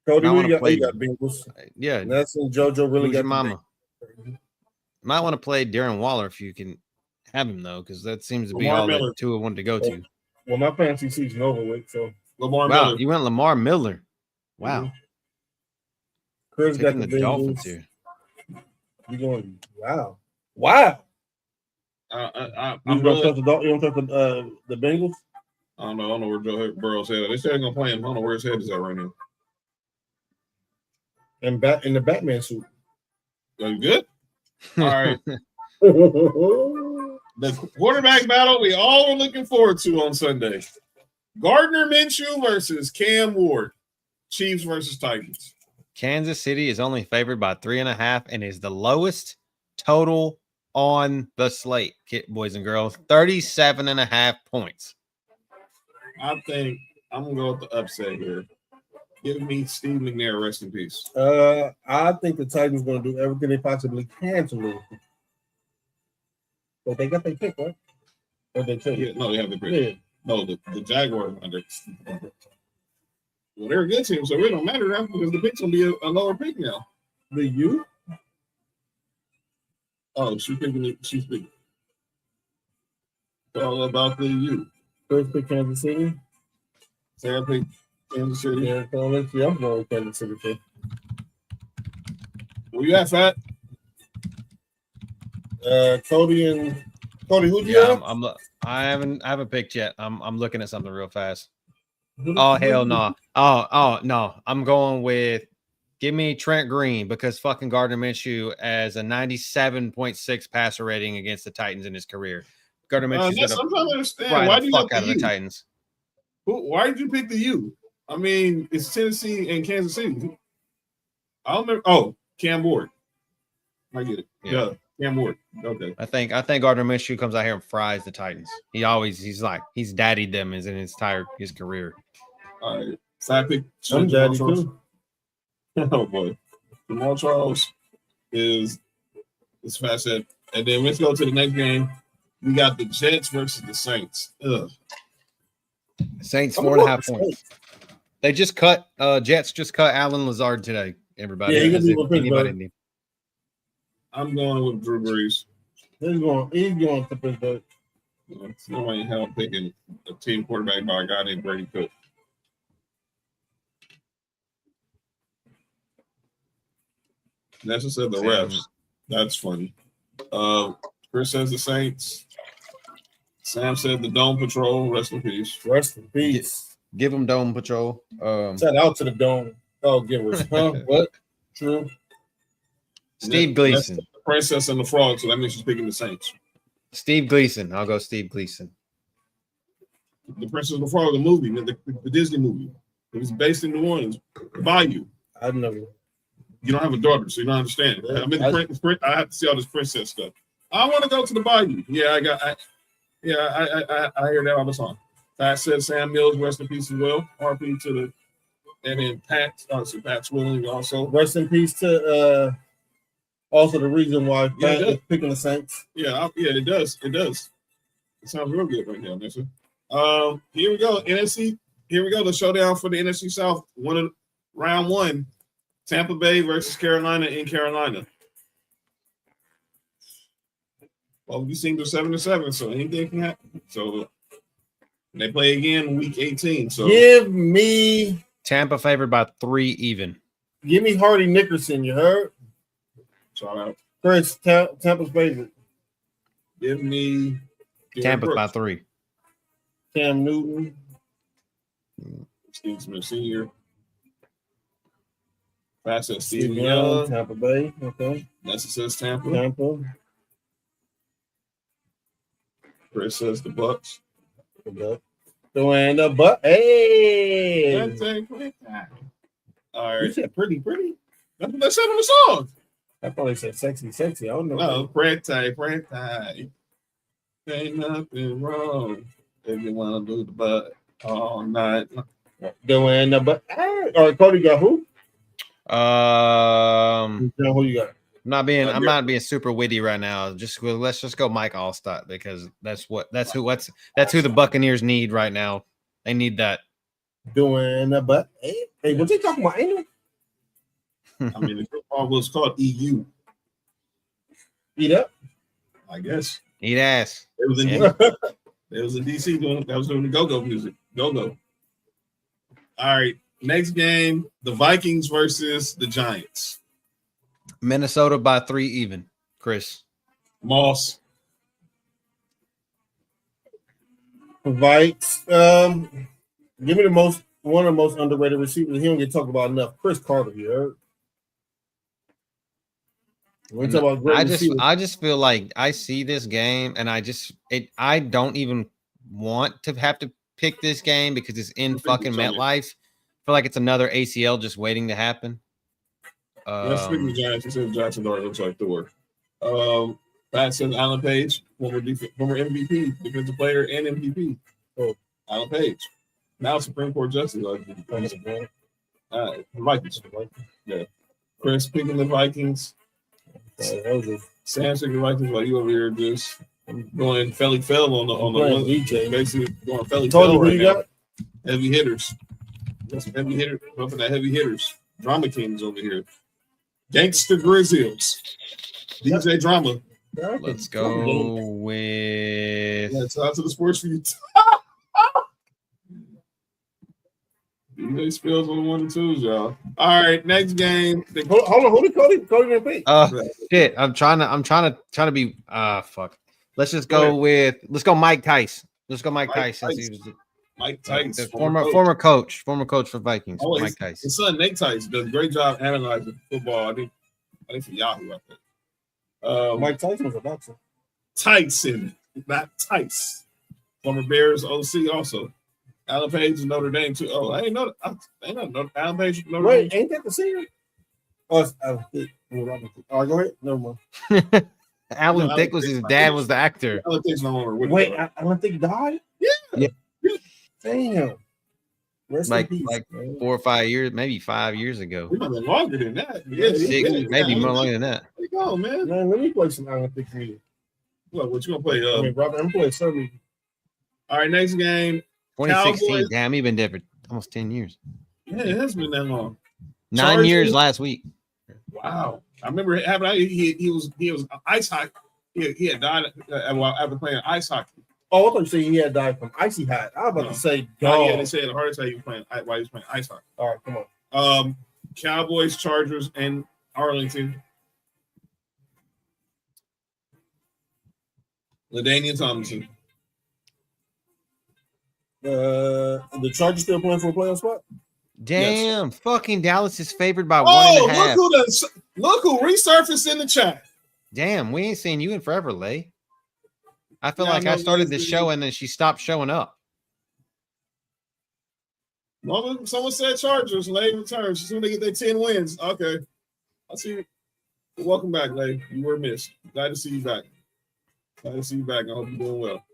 Cody, I who wanna you got? play- You got Bengals. Yeah, That's and JoJo really who's got your the mama? Bengals. Might want to play Darren Waller if you can have him though, because that seems to be Lamar all Miller. that Tua wanted to go to. Well, my fantasy season over with, so Lamar Wow, Miller. you went Lamar Miller. Wow, Chris got taking the the Dolphins Bengals. here. You going? Wow. I'm You don't really, touch the you don't touch the Bengals? I don't know where Joe Burrow's head. They said they're gonna play him. I don't know where his head is at right now. And in the Batman suit. Are you good? All right. The quarterback battle we all are looking forward to on Sunday. Gardner Minshew versus Cam Ward. Chiefs versus Titans. Kansas City is only favored by 3.5 and is the lowest total on the slate, boys and girls. 37.5 points. I think I'm gonna go with the upset here. Give me Steve McNair, rest in peace. I think the Titans going to do everything they possibly can to lose. But they got their pick, right? Or they take Yeah, no, they have the pick. Yeah. No, the Jaguars under. Well, they're a good team, so it don't matter now because the pick's gonna be a lower pick now. The U? Oh, she's picking. It's all about the U. First pick Kansas City. Sam pick Kansas City. Yeah, so let's see. I'm going with Kansas City too. Where you at, Fat? Cody, who'd you Yeah, have? I haven't picked yet. I'm looking at something real fast. Oh hell no. Oh no. I'm going with give me Trent Green because fucking Gardner Minshew has a 97.6 passer rating against the Titans in his career. Gardner Minshew's Yes, gonna I'm trying to understand. fry Why the do you fuck have out of the U? Titans. Why did you pick the U? I mean, it's Tennessee and Kansas City. I don't remember. Oh, Cam Ward. I get it. Yeah, Cam Ward. Okay. I think Gardner Minshew comes out here and fries the Titans. He's daddied them in his career. All right. Side pick. I'm Jamal daddy Charles. too. Oh boy. Jamal Charles is fast at. And then let's go to the next game. We got the Jets versus the Saints. Ugh. Saints 4.5 points. They just cut Jets just cut Alan Lazard today. Everybody. Yeah, as if anybody knew. I'm going with Drew Brees. He's going to Pittsburgh. Nobody hell picking a team quarterback by a guy named Brady Cook. That's just said the refs. That's funny. Chris says the Saints. Sam said the Dome Patrol. Rest in peace. Rest in peace. Give them Dome Patrol. Shout out to the Dome. Oh, give us. Huh? What? True. Steve Gleason. The Princess and the Frog, so that means she's picking the Saints. Steve Gleason. I'll go Steve Gleason. The Princess and the Frog, the movie, the Disney movie. It was based in New Orleans. Bayou. I've never. You don't have a daughter, so you don't understand. I mean, I have to see all this princess stuff. I want to go to the Bayou. Yeah, I hear that all the time. Pat said Sam Mills, rest in peace as well. RP to the, and then Pat Swilling also. Rest in peace to also the reason why Pat is picking the Saints. Yeah, it does. It does. It sounds real good right now, Mister. Here we go. NFC. Here we go. The showdown for the NFC South. Round one. Tampa Bay versus Carolina in Carolina. Well, we seem to 7-7, so anything can happen. So they play again week 18. So give me Tampa favored by 3 even. Give me Hardy Nickerson. You heard? Shout out. Chris, Tampa's favorite. Give me Tampa by 3. Cam Newton. Steve Smith Sr. That says Steve Steve Young, Tampa Bay. Okay. That says Tampa. Tampa. Chris says the Bucks. Doing the Bucks. Hey. All right. You said pretty. That's what they said on the song. I probably said sexy. I don't know. No, pretty. Ain't nothing wrong if you want to do the butt all night. Doing but all right, Cody got who? Who you got? I'm not being super witty right now. Let's just go Mike Allstott because that's who the Buccaneers need right now. They need that. Doing but hey, what they talking about? Ain't I mean, it's almost called EU. Eat up, I guess. Eat ass. It was in DC doing the go-go music. Go-go. All right. Next game, the Vikings versus the Giants. Minnesota by 3 even. Chris. Moss. Vikes. Give me one of the most underrated receivers. He don't get talked about enough. Chris Carter, you heard? When we talk about great receivers, I just feel like I see this game and I don't even want to have to pick this game because it's in fucking MetLife. I feel like it's another ACL just waiting to happen. Speaking of the Giants, you said Jackson Dart looks like Thor. Pat says Alan Page, former MVP, defensive player, and MVP. Oh, Alan Page. Now Supreme Court Justice. Vikings. Yeah. Chris picking the Vikings. Sam picking the Vikings while you over here just going Felly Fell on the DJ. Basically going Felly Tony, Fell who you got? Heavy hitters. Got some heavy hitters. Bumping that heavy hitters. Drama Kings over here. Gangster Grizzlies. DJ Drama. Let's go with. Let's out to the Sports4U. DJ spills on 1 and 2s, y'all. All right, next game. Hold on, Cody. Cody didn't pick. Shit. I'm trying to be. Fuck. Let's just go with. Let's go Mike Tice. Let's go Mike Tice. Since he was Mike Tice, the former coach for Vikings. Mike Tice. His son Nate Tice does a great job analyzing football. I think for Yahoo out there. Mike Tyson was a boxer. Tyson, not Tice. Former Bears OC also. Alan Page is Notre Dame too. Oh, I ain't know. Alan Page Notre Dame. Wait, ain't that the senior? Oh, Alan Thick. All right, go ahead. Never mind. Alan Thick was his dad. Was the actor. Alan Thick's no longer with. Wait, Alan Thick died? Yeah. Damn. Like 4 or 5 years, maybe 5 years ago. We might be longer than that. Yeah, 6, maybe more longer than that. There you go, man. Let me play some Alan Thick music. What you gonna play? Robert, I'm playing some. All right, next game. 2016. Cowboys. Damn, he been there for almost 10 years. Yeah, it has been that long. 9 years last week. Wow. I remember having he was ice hockey. He had died after playing ice hockey. Oh, I thought you said he had died from icy hot. I was about to say, yeah, they said the heart attack he was playing while he was playing ice hockey. All right, come on. Cowboys, Chargers, and Arlington. LaDainian Tomlinson. The Chargers still playing for a playoff spot? Damn, yes. Fucking Dallas is favored by 1.5. Look who resurfaced in the chat. Damn, we ain't seen you in forever, Lay. I feel like I started the show and then she stopped showing up. Well, someone said Chargers, Lay returns. As soon as they get their 10 wins. Okay. I see you. Welcome back, Lay. You were missed. Glad to see you back. I hope you're doing well.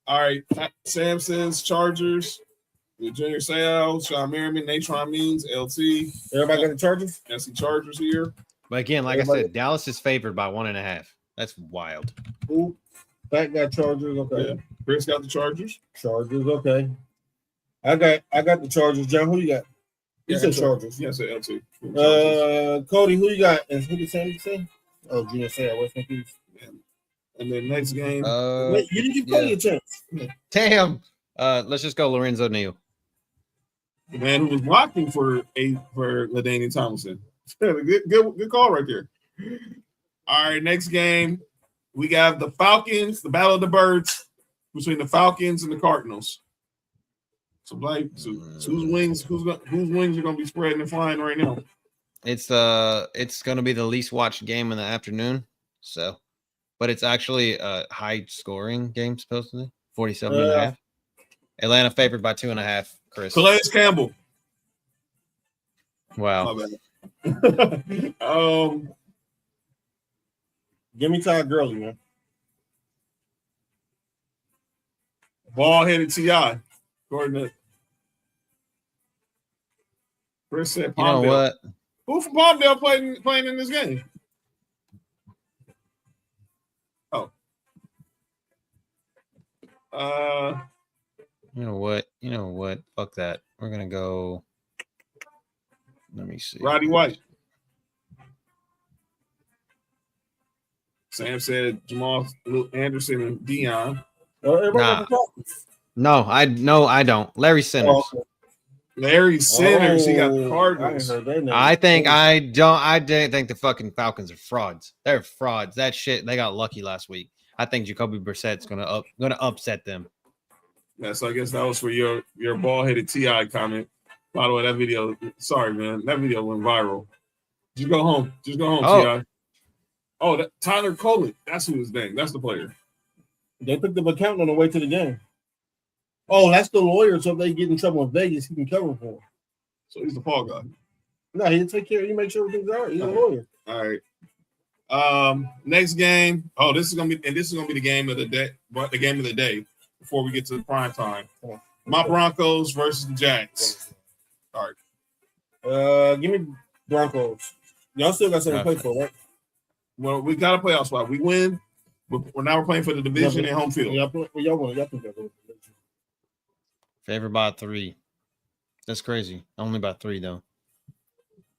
All right. Sam says Chargers with Junior Seau, Sean Merriman, Natron Means, LT. Everybody got the Chargers? I see Chargers here. But again, like I said, Dallas is favored by 1.5. That's wild. Ooh, Pat got Chargers. Okay. Yeah. Chris got the Chargers. Chargers. Okay. I got the Chargers. John, who you got? You said Chargers. Yeah, I said LT. Cody, who you got? And who did Sam say? Oh, Junior Seau. What's my piece? And then next game. Wait, you didn't give Cody a chance. Damn. Let's just go Lorenzo Neal. The man who was blocking for LaDainian Tomlinson. Good call right there. All right, next game. We got the Falcons, the Battle of the Birds between the Falcons and the Cardinals. So, Blake, whose wings are going to be spreading and flying right now? It's going to be the least watched game in the afternoon. So, but it's actually a high scoring game, supposedly 47.5. Atlanta favored by 2.5. Chris. Calais Campbell. Wow. Give me Todd Gurley, man. Ball-headed T.I. According to Chris said You know Palmdale. what? Who from Palmdale playing in this game? Oh. You know what? Fuck that. We're gonna go. Let me see. Roddy White. Sam said Jamal Anderson and Dion. Nah. No, I don't. Larry Sanders. Larry Sanders, he got the Cardinals. I didn't think the fucking Falcons are frauds. They're frauds. That shit, they got lucky last week. I think Jacoby Brissett's gonna upset them. Yeah, so I guess that was for your ball-headed TI comment. By the way, that video, sorry, man, that video went viral. Just go home. Oh. TI. Oh, Tyler Coley. That's who his name. That's the player. They picked up accountant on the way to the game. Oh, that's the lawyer. So if they get in trouble in Vegas, he can cover for him. So he's the fall guy. No, he'll take care. He make sure everything's all right. He's a lawyer. All right. Next game. Oh, this is gonna be the game of the day. But the game of the day before we get to the prime time. My Broncos versus the Jags. All right. Give me Broncos. Y'all still got something to play for, right? Well, we got a playoff spot. We win. We're playing for the division and home field. Y'all think Favored by 3. That's crazy. Only by 3 though.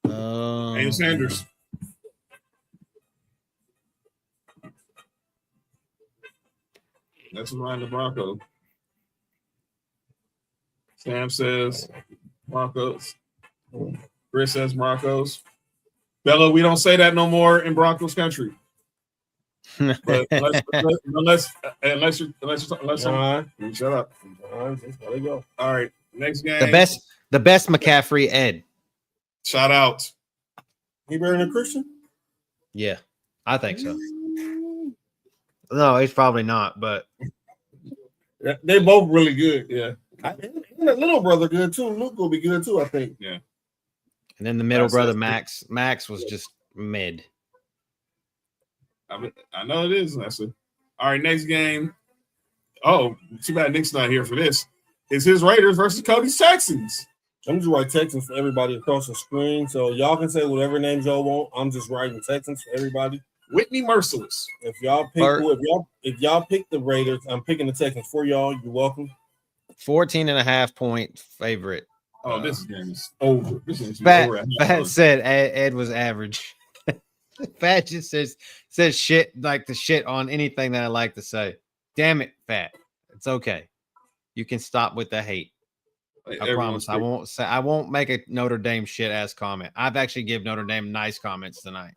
And Sanders. That's behind the Broncos. Sam says Broncos. Chris says Broncos. Bella, we don't say that no more in Broncos country. But unless shut up. There you go. All right, next game. The best McCaffrey, Ed. Shout out. He better than Christian? Yeah, I think so. No, he's probably not, but they both really good. Yeah. And the little brother good too. Luke will be good too, I think. Yeah. And then the middle brother, Max was just mid. I know it is, Leslie. All right, next game. Oh, too bad Nick's not here for this. It's his Raiders versus Cody's Texans. I'm just writing Texans for everybody across the screen. So y'all can say whatever names y'all want. I'm just writing Texans for everybody. Whitney Merciless. If y'all pick the Raiders, I'm picking the Texans for y'all. You're welcome. 14.5 point favorite. Oh, this game is over. This is over. Pat said Ed was average. Fat just says shit like the shit on anything that I like to say. Damn it, Fat. It's okay. You can stop with the hate. I promise. I won't make a Notre Dame shit ass comment. I've actually give Notre Dame nice comments tonight.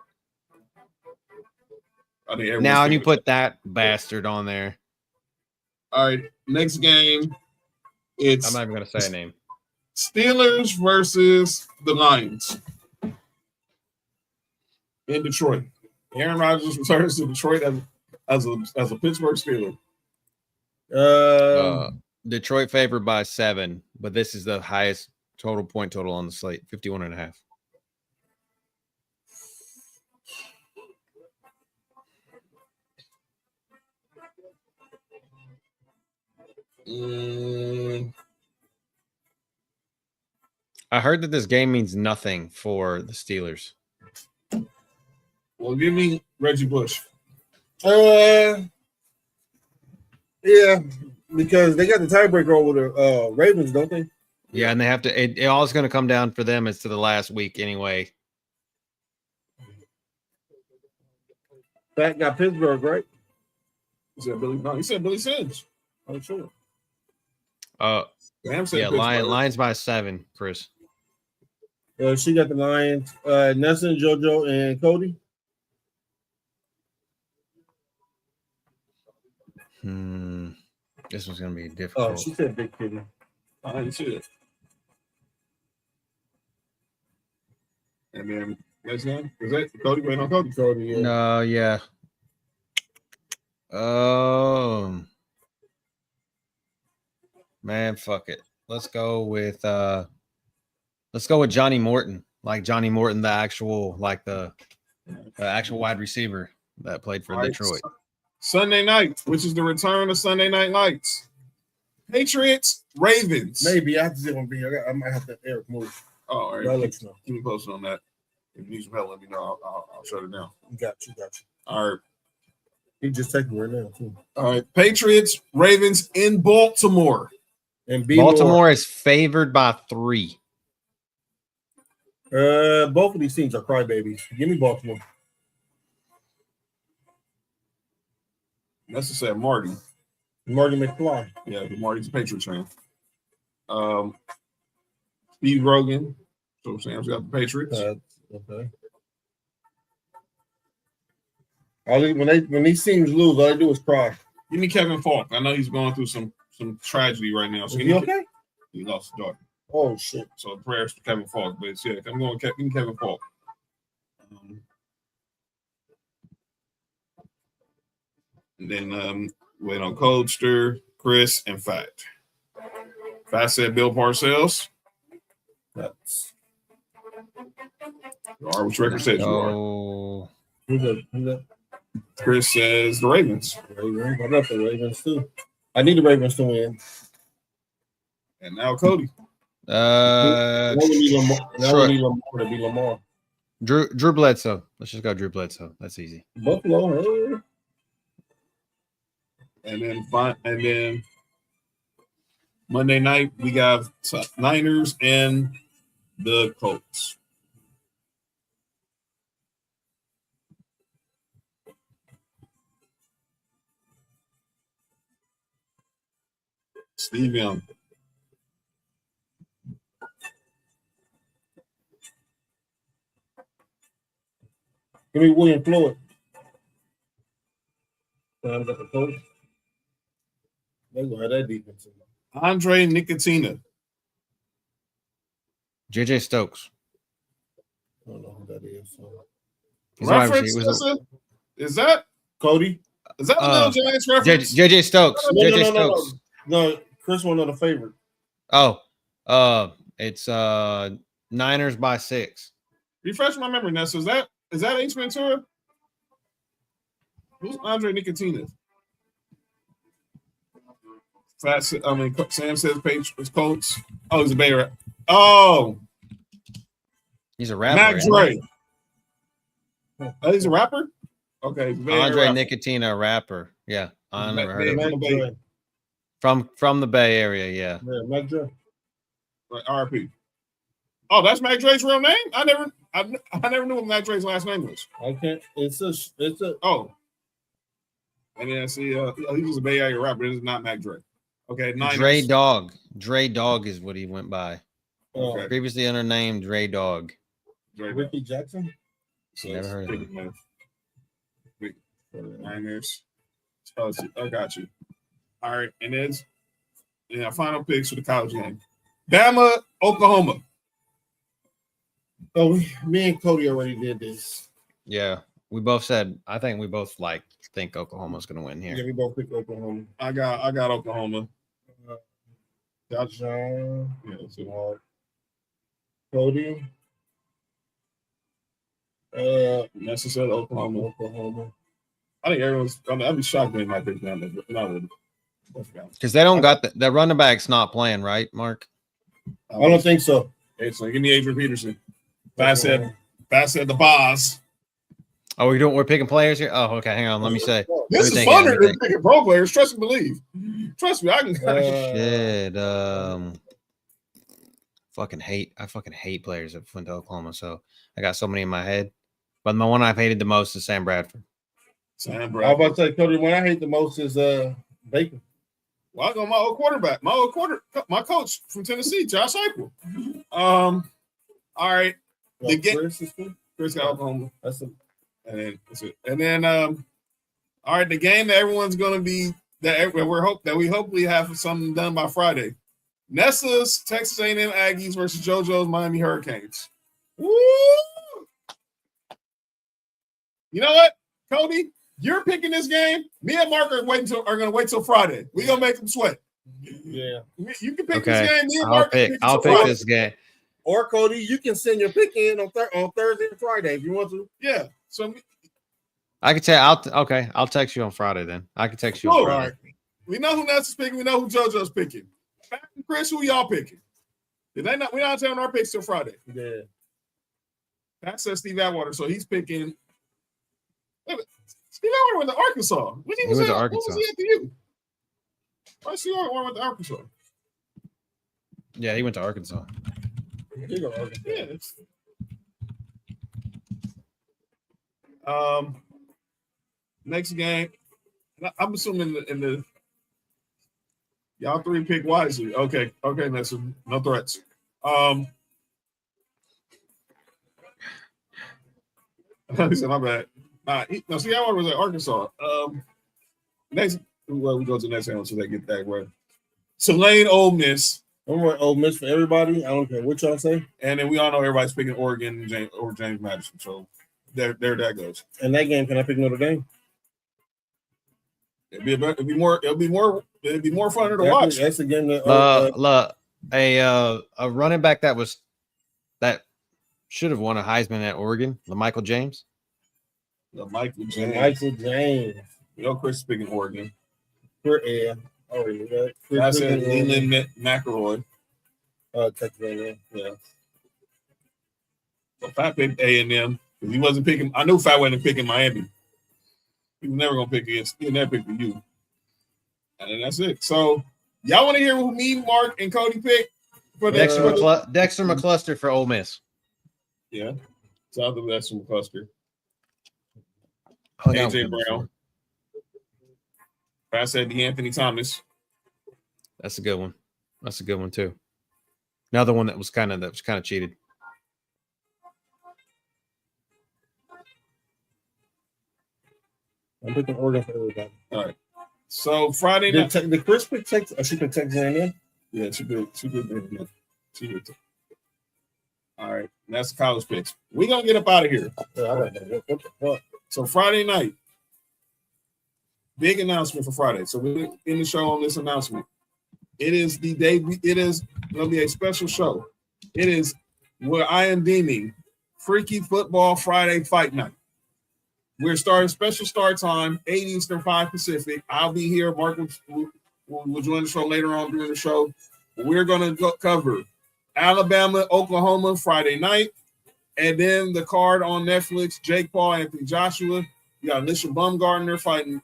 Now you put that bastard on there. All right, next game. I'm not even gonna say a name. Steelers versus the Lions in Detroit. Aaron Rodgers returns to Detroit as a Pittsburgh Steeler. Detroit favored by 7, but this is the highest total on the slate, 51.5. I heard that this game means nothing for the Steelers. Well, give me Reggie Bush. Yeah, because they got the tiebreaker over the Ravens, don't they? Yeah, and they have to. It all is going to come down for them as to the last week anyway. That got Pittsburgh, right? He said Billy. No, he said Billy Sims. I'm sure. Yeah, Lions by 7, Chris. She got the Lions. Nelson, JoJo, and Cody. This one's gonna be difficult. Oh, she said Big Kitty. I didn't see it. And then next game is that Cody waiting on Cody. Cody, yeah. No, yeah. Man, fuck it. Let's go with Johnny Morton. Like Johnny Morton, the actual wide receiver that played for Detroit. Sunday night, which is the return of Sunday Night Lights. Patriots, Ravens. Maybe I just want to be. I might have to Eric move. Oh, all right. I'll let you know. Keep me posted on that. If you need some help, let me know. I'll shut it down. Got you. All right. He just texted me right now, too. All right. Patriots, Ravens in Baltimore. And Baltimore is favored by 3. Both of these teams are crybabies. Give me Baltimore. That's to say Marty. Marty McFly. Yeah, Marty's a Patriots fan. Steve Rogan. So Sam's got the Patriots. Okay. When these teams lose, all they do is cry. Give me Kevin Falk. I know he's going through some tragedy right now. So Is he okay? He lost his daughter. Oh shit. So prayers to Kevin Falk. But yeah, I'm going with Kevin Falk. And then wait on Coldster, Chris, and Fact. Fact said Bill Parcells. That's Which record says you are. Oh, who's that? Chris says the Ravens. Ravens. I got the Ravens too. I need the Ravens to win. And now Cody. Now we need Lamar to be Lamar. Drew Bledsoe. Let's just go Drew Bledsoe. That's easy. Buffalo. And then Monday night we got Niners and the Colts. Steve Young. Give me William Floyd. Times at the coach. They're gonna have that defense. Andre Nicotina. JJ Stokes. I don't know who that is. So. Reference is that Cody? Is that a Little Giants reference? JJ Stokes. JJ Stokes. No, Chris won't know the favorite. Oh, it's Niners by 6. Refresh my memory, Ness. Is that Ace Ventura? Who's Andre Nicotina? Sam says Patriots, Colts. Oh, he's a Bay Rapper. Oh, He's a rapper. Mac Dre. Oh, he's a rapper? Okay. Andre Nicotina, a rapper. Yeah. I never heard of him. Dre. From the Bay Area, yeah. Yeah, Mac Dre. Right, RP. Oh, that's Mac Dre's real name? I never knew what Mac Dre's last name was. I can't. It's a. Oh. And then I see he was a Bay Area rapper. This is not Mac Dre. Okay, Niners. Dre Dog. Dre Dog is what he went by. Okay. Previously under name Dre Dog. Ricky Jackson. So Never heard of him. Niners. I got you. All right, and it's final picks for the college game. Bama, Oklahoma. Oh, me and Cody already did this. Yeah. We both said I think we both think Oklahoma's gonna win here. Yeah, we both picked Oklahoma. I got Oklahoma. John. Yeah, so Cody. necessarily Oklahoma. Oklahoma. I think everyone's. I'd be shocked if they might pick down there. Because they don't got that running back's not playing, right, Mark? I don't think so. It's like give me Adrian Peterson. Fast said the boss. Oh, we're picking players here. Oh, okay. Hang on. Let me say. This is funner than picking pro players. Trust and believe. Trust me, I can. Shit. I fucking hate players that went to Oklahoma. So I got so many in my head. But the one I've hated the most is Sam Bradford. Sam I was Bradford. about to say, Cody, one I hate the most is Baker. Well, I go my old quarterback, my coach from Tennessee, Josh Heupel. All right, the game. Chris got Oklahoma. That's it. And then that's it. And then all right, the game that everyone's gonna be that we hopefully have something done by Friday. Nessa's Texas A&M Aggies versus JoJo's Miami Hurricanes. Woo! You know what, Cody? You're picking this game. Me and Mark are gonna wait till Friday. We're gonna make them sweat. Yeah. You can pick Okay. this game. Me and Mark I'll pick this game. Or Cody, you can send your pick in on Thursday and Friday if you want to. Yeah. So I can tell. I'll text you on Friday then. I can text you on Friday. We know who Nessa's picking. We know who JoJo's picking. Chris, who y'all picking? We're not telling our picks till Friday. Yeah. That says Steve Atwater, so he's picking. Steve Atwater went to Arkansas. When he was went to at, Arkansas. What was he at the U? Why Steve Atwater went to Arkansas? Yeah, he went to Arkansas. Yeah. Next game. I'm assuming in the y'all three pick wisely. Okay, that's no threats. He said, my bad. No, see, I was at Arkansas. Next, well, we go to the next one so they get that right. Tulane, Ole Miss. I'm going Ole Miss for everybody. I don't care what y'all say. And then we all know everybody's picking Oregon over James Madison. So there that goes. And that game, can I pick Notre Dame? It'd be more fun to watch. That's the game that a running back that should have won a Heisman at Oregon, Michael James. Michael James. You know, Chris is picking Oregon. Yeah. I said Leland McElroy. Texas A&M. Yeah. So Fat picked A&M because he wasn't picking. I knew Fat wasn't picking Miami. He was never gonna pick against. He never picked the U. And then that's it. So y'all want to hear who me, Mark, and Cody picked for the Dexter McCluster for Ole Miss. Yeah. So I'll do Dexter McCluster. Oh, AJ Brown. I said Anthony Thomas. That's a good one. That's a good one too. Another one that was kind of cheated. I'm picking Oregon for everybody. All right. So Friday night. Did Chris pick Texas? She picked Texas A&M? Yeah, she did. All right. And that's the college picks. We're going to get up out of here. I don't know. What the fuck? So Friday night. Big announcement for Friday. So we're in the show on this announcement. It is the day. It is going to be a special show. It is what I am deeming Freaky Football Friday Fight Night. We're starting special start time, 8 Eastern, 5 Pacific. I'll be here. Mark will join the show later on during the show. We're going to cover Alabama, Oklahoma Friday night. And then the card on Netflix, Jake Paul, Anthony Joshua. You got Alicia Bumgarner fighting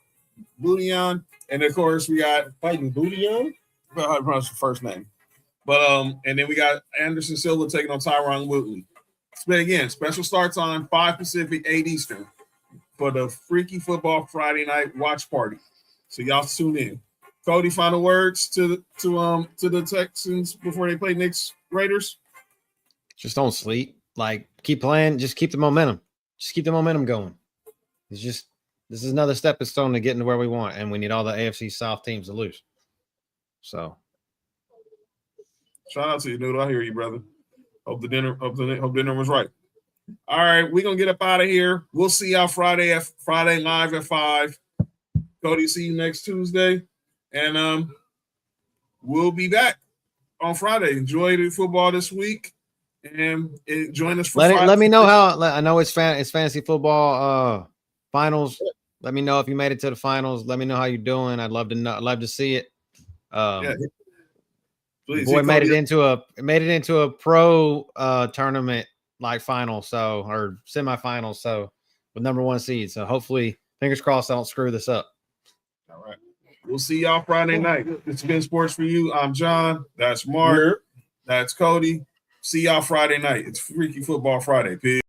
Boudion. And, of course, we got Fighting Boudion? How to pronounce the first name. But and then we got Anderson Silva taking on Tyron Woodley. But again, special start time, 5 Pacific, 8 Eastern. For the Freaky Football Friday night watch party. So y'all tune in. Cody, final words to the Texans before they play Knicks Raiders? Just don't sleep. Like, keep playing. Just keep the momentum. Just keep the momentum going. This is another stepping stone to getting to where we want, and we need all the AFC South teams to lose. So, shout out to you, dude. I hear you, brother. Hope dinner was right. All right, we're gonna get up out of here. We'll see y'all Friday live at 5. Cody, see you next Tuesday. And we'll be back on Friday. Enjoy the football this week. And join us for Friday. Let me know how. I know it's fantasy football finals. Let me know if you made it to the finals. Let me know how you're doing. I'd love to know. I'd love to see it. Please, boy made it into a pro tournament like final, or semifinals, so with number 1 seed. So hopefully, fingers crossed, I don't screw this up. All right. We'll see y'all Friday night. It's been Sports4U. I'm John. That's Mark. That's Cody. See y'all Friday night. It's Freaky Football Friday. Peace.